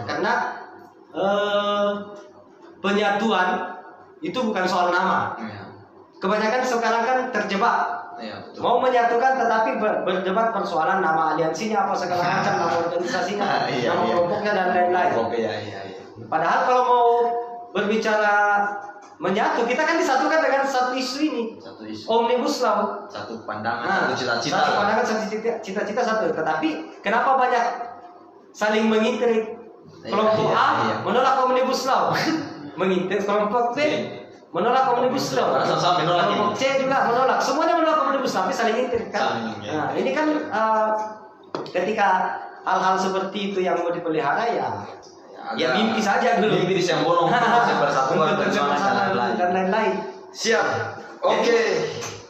Karena penyatuan itu bukan soal nama. Kebanyakan sekarang kan terjebak. Mau menyatukan tetapi berdebat persoalan nama aliansinya apa segala macam, nama organisasinya, nama kelompoknya dan lain-lain. Padahal kalau mau berbicara menyatu. Kita kan disatukan dengan satu isu ini. Satu isu, Omnibus Law. satu pandangan, satu cita-cita. Satu pandangan, satu cita-cita satu. Tetapi kenapa banyak saling mengintrik? Kelompok A menolak Omnibus Law, mengintrik kelompok B menolak Omnibus Law, Sama-sama menolak kelompok C juga menolak. Semuanya menolak Omnibus Law, tapi saling intrik kan. Nah, ini kan ketika hal-hal seperti itu yang mau dipelihara ya mimpi saja dulu. Mimpi di Sembolong untuk persatuan dan lain-lain. Siap. Oke.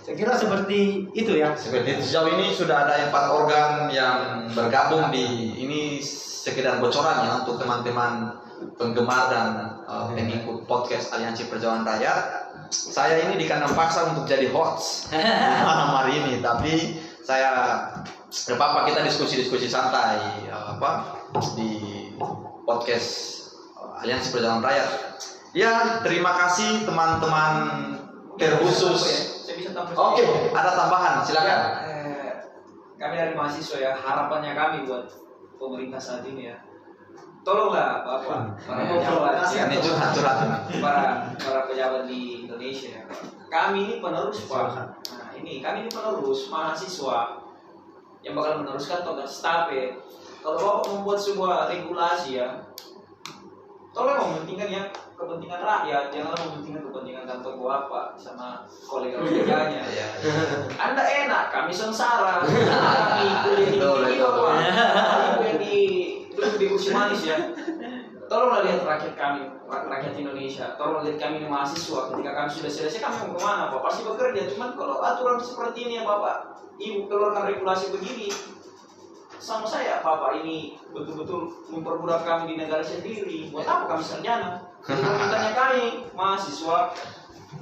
Saya kira seperti itu ya. Seperti itu. Sejauh ini sudah ada 4 organ yang bergabung di ini, sekedar bocoran ya untuk teman-teman penggemar dan pengikut podcast Aliansi Perjuangan Rakyat. Saya ini dikandang paksa untuk jadi host malam hari ini, tapi saya apa kita diskusi santai di podcast Aliansi Perjuangan Rakyat. Ya, terima kasih teman-teman terkhusus. Saya bisa tambah. Oke, ada tambahan, silakan. Kami dari mahasiswa ya, harapannya kami buat pemerintah saat ini ya, tolonglah Bapak para pejabat di Indonesia ya. Kami ini penerus Pak. Nah, kami ini penerus mahasiswa yang bakal meneruskan tongkat estafet. Kalau Bapak membuat sebuah regulasi ya, tolong mementingkan yang kepentingan rakyat, janganlah mementingkan kepentingan kantor Bapak sama kolega-koleganya. Anda enak, kami sengsara. Kami kuliah di tinggi Bapak. Ibu yang duduk di kursi manis ya. Tolonglah lihat rakyat kami, rakyat Indonesia. Tolong lihat kami ini mahasiswa. Ketika kami sudah selesai, kami mau kemana Pak? Pasti bekerja. Cuman kalau aturan seperti ini ya Bapak, Ibu keluarkan regulasi begini, sama saya Bapak ini betul-betul memperbudak kami di negara sendiri. Buat apa kami sarjana? Permintaannya kami mahasiswa,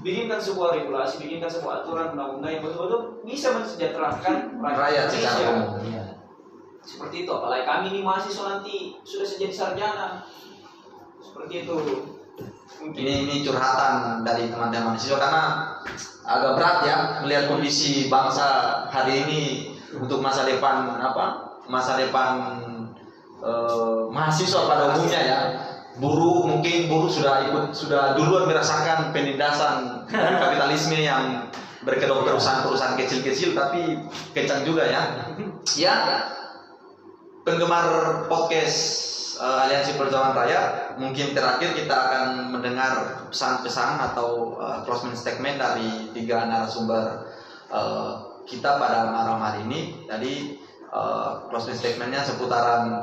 bikinkan sebuah regulasi, bikinkan sebuah aturan undang-undang yang betul-betul bisa mensejahterakan rakyat secara umum. Seperti itu. Apalagi kami ini mahasiswa nanti sudah jadi sarjana. Seperti itu. Mungkin. Ini curhatan dari teman-teman mahasiswa karena agak berat ya melihat kondisi bangsa hari ini untuk masa depan mahasiswa pada umumnya ya. Mungkin buruh sudah duluan merasakan penindasan kapitalisme yang berkedok perusahaan-perusahaan kecil-kecil, tapi kencang juga ya. Ya, penggemar podcast Aliansi Perjuangan Rakyat, mungkin terakhir kita akan mendengar pesan-pesan atau closing statement dari 3 narasumber kita pada malam hari ini. Jadi closing statementnya seputaran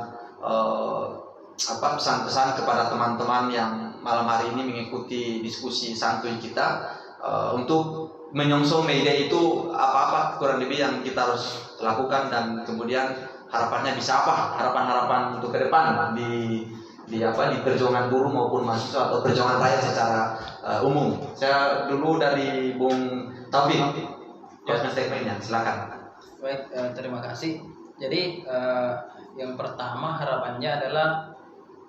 pesan-pesan kepada teman-teman yang malam hari ini mengikuti diskusi santuy kita untuk menyongsong media itu apa kurang lebih yang kita harus lakukan, dan kemudian harapannya bisa apa, harapan-harapan untuk ke depan di perjuangan buruh maupun mahasiswa atau perjuangan rakyat secara umum. Saya dulu dari Bung Taufik, closing statementnya, silakan. Baik, terima kasih. Jadi yang pertama harapannya adalah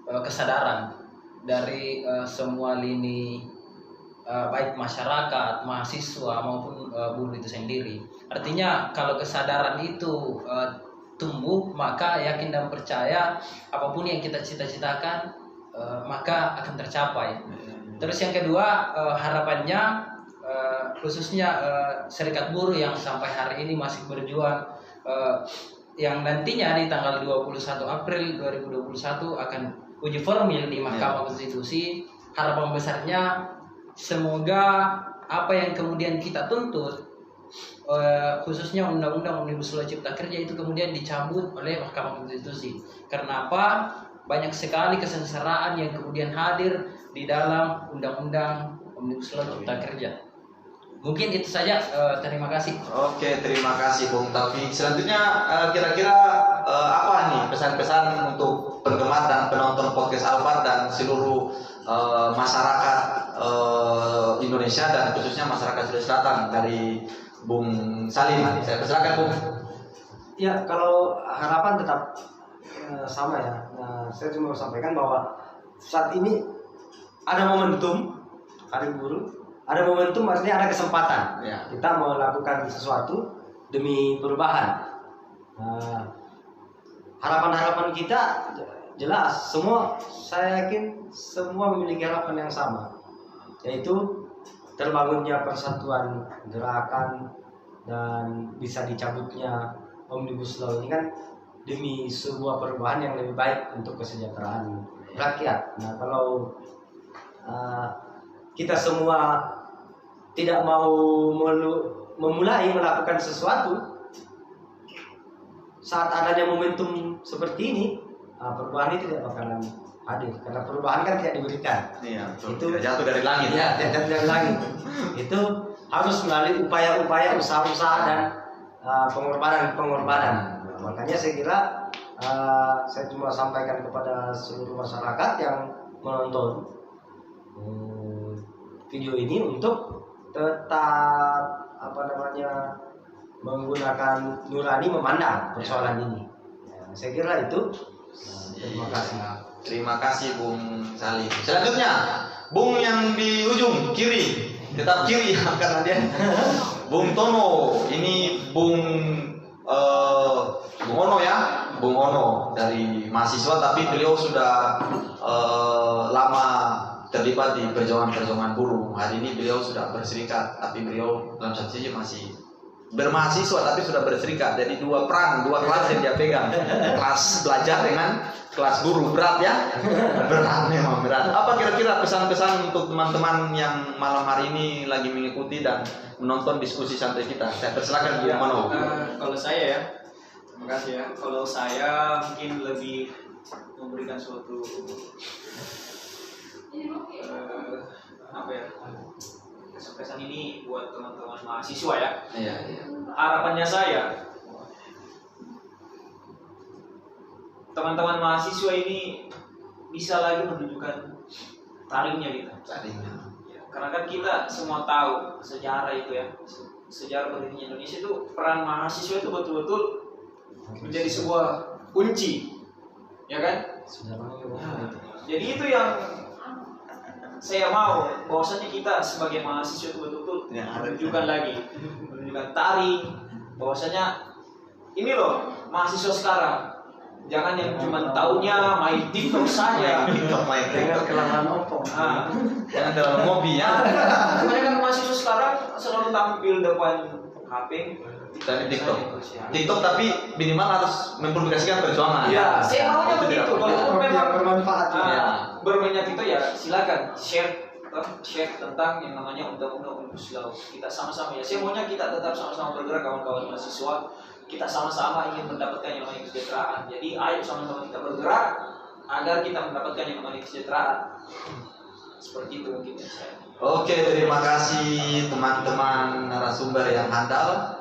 kesadaran dari semua lini, baik masyarakat, mahasiswa maupun buruh itu sendiri. Artinya kalau kesadaran itu tumbuh, maka yakin dan percaya apapun yang kita cita-citakan maka akan tercapai. Terus yang kedua harapannya khususnya serikat buruh yang sampai hari ini masih berjuang, yang nantinya di tanggal 21 April 2021 akan uji formil di Mahkamah Konstitusi. Harapan besarnya semoga apa yang kemudian kita tuntut, khususnya Undang-Undang Omnibus Law Cipta Kerja itu kemudian dicabut oleh Mahkamah Konstitusi. Karena apa? Banyak sekali kesengsaraan yang kemudian hadir di dalam Undang-Undang Omnibus Law Cipta Kerja. Mungkin itu saja, terima kasih. Oke, terima kasih Bung Taufik. Selanjutnya kira-kira apa nih pesan-pesan untuk penggemar dan penonton podcast Alphard dan seluruh masyarakat Indonesia dan khususnya masyarakat Sulawesi Selatan dari Bung Salim? Saya persilakan Bung. Ya, kalau harapan tetap sama ya. Nah, saya cuma sampaikan bahwa saat ini ada momentum Hari Buruh. Ada momentum, artinya ada kesempatan kita melakukan sesuatu demi perubahan. Harapan-harapan kita jelas, saya yakin semua memiliki harapan yang sama, yaitu terbangunnya persatuan gerakan dan bisa dicabutnya Omnibus Law ini kan demi sebuah perubahan yang lebih baik untuk kesejahteraan rakyat. Nah, kalau kita semua tidak mau memulai melakukan sesuatu saat adanya momentum seperti ini, perubahan ini tidak bakalan hadir karena perubahan kan tidak diberikan. Iya, Itu tidak jatuh dari langit. Ya, tidak dari langit. Itu harus melalui upaya-upaya, usaha-usaha dan pengorbanan. Makanya saya kira saya cuma sampaikan kepada seluruh masyarakat yang menonton video ini untuk tetap menggunakan nurani memandang persoalan ini. Ya, saya kira itu. Terima kasih. Terima kasih Bung Salim. Selanjutnya, Bung yang di ujung kiri, tetap kiri karena dia Bung Tono. Ini Bung Ono ya, Bung Ono dari mahasiswa, tapi beliau sudah lama terlibat di perjuangan buruh. Hari ini beliau sudah berserikat, tapi beliau dalam satu sisi masih bermahasiswa tapi sudah berserikat. Jadi dua kelas yang dia pegang, kelas belajar dengan kelas buruh. Berat ya, memang berat. Apa kira-kira pesan-pesan untuk teman-teman yang malam hari ini lagi mengikuti dan menonton diskusi santai kita? Saya persilakan Bung Ono. Kalau saya ya, terima kasih ya. Kalau saya mungkin lebih memberikan suatu kesan ini buat teman-teman mahasiswa ya. Iya. Harapannya saya, teman-teman mahasiswa ini bisa lagi menunjukkan taringnya kita. Ya, karena kan kita semua tahu sejarah itu ya, sejarah berdirinya Indonesia itu peran mahasiswa itu betul-betul menjadi sebuah kunci, ya kan? Jadi itu yang saya mau, bahwasanya kita sebagai mahasiswa itu betul-betul menunjukkan taring, bahwasanya ini loh mahasiswa sekarang, jangan yang cuma taunya main TikTok saja. Dengan kelamaan opo. Jangan terlalu ngopi ya. Kebanyakan mahasiswa sekarang selalu tampil depan HP Dari TikTok tapi minimal harus mempublikasikan perjuangan. Ya, saya maunya Itu begitu. tidak Kalau boleh. Yang bermanfaat. berminat itu ya silakan share tentang yang namanya undang-undang Omnibus Law. Kita sama-sama ya. Saya maunya kita tetap sama-sama bergerak kawan-kawan mahasiswa. Kita sama-sama ingin mendapatkan yang namanya kesejahteraan. Jadi ayo sama-sama kita bergerak agar kita mendapatkan yang namanya kesejahteraan. Seperti itu mungkin ya saya. Oke, terima kasih teman-teman narasumber yang handal.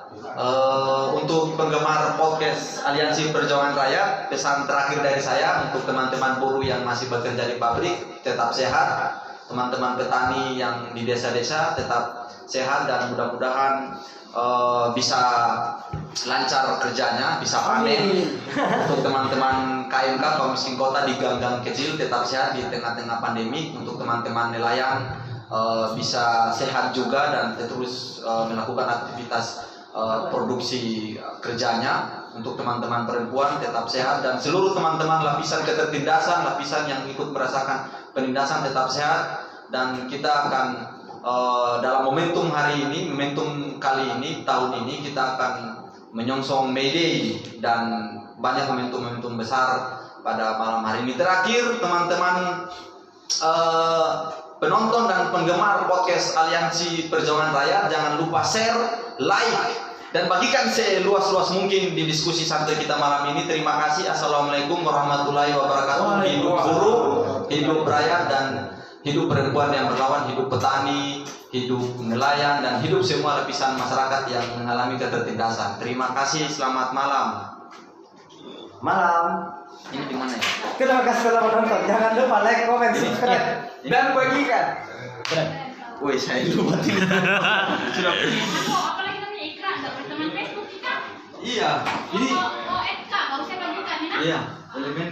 Untuk penggemar podcast Aliansi Perjuangan Rakyat, pesan terakhir dari saya untuk teman-teman buruh yang masih bekerja di pabrik, tetap sehat. Teman-teman petani yang di desa-desa tetap sehat dan mudah-mudahan bisa lancar kerjanya, bisa panen. Untuk teman-teman KMK kaum miskin kota di gang-gang kecil tetap sehat di tengah-tengah pandemi. Untuk teman-teman nelayan bisa sehat juga dan terus melakukan aktivitas produksi kerjanya. Untuk teman-teman perempuan tetap sehat dan seluruh teman-teman lapisan ketertindasan, lapisan yang ikut merasakan penindasan tetap sehat. Dan kita akan dalam momentum hari ini, momentum kali ini, tahun ini kita akan menyongsong May Day dan banyak momentum-momentum besar pada malam hari ini. Terakhir teman-teman penonton dan penggemar podcast Aliansi Perjuangan Rakyat, jangan lupa share, like, dan bagikan seluas-luas mungkin di diskusi santai kita malam ini. Terima kasih. Assalamualaikum warahmatullahi wabarakatuh. Hidup buruh, hidup rakyat, dan hidup perempuan yang berlawan, hidup petani, hidup nelayan, dan hidup semua lapisan masyarakat yang mengalami ketertindasan. Terima kasih. Selamat malam. Malam. Ini di mana ya? Terima kasih telah menonton. Jangan lupa like, komen, subscribe, dan bagikan. Woi, saya lupa tidak. Sudah. Apalagi namanya Ikra, nggak berteman Facebook kita. Iya. Ini. Oh, Eka, baru saya bagikan ya. Iya. Elemen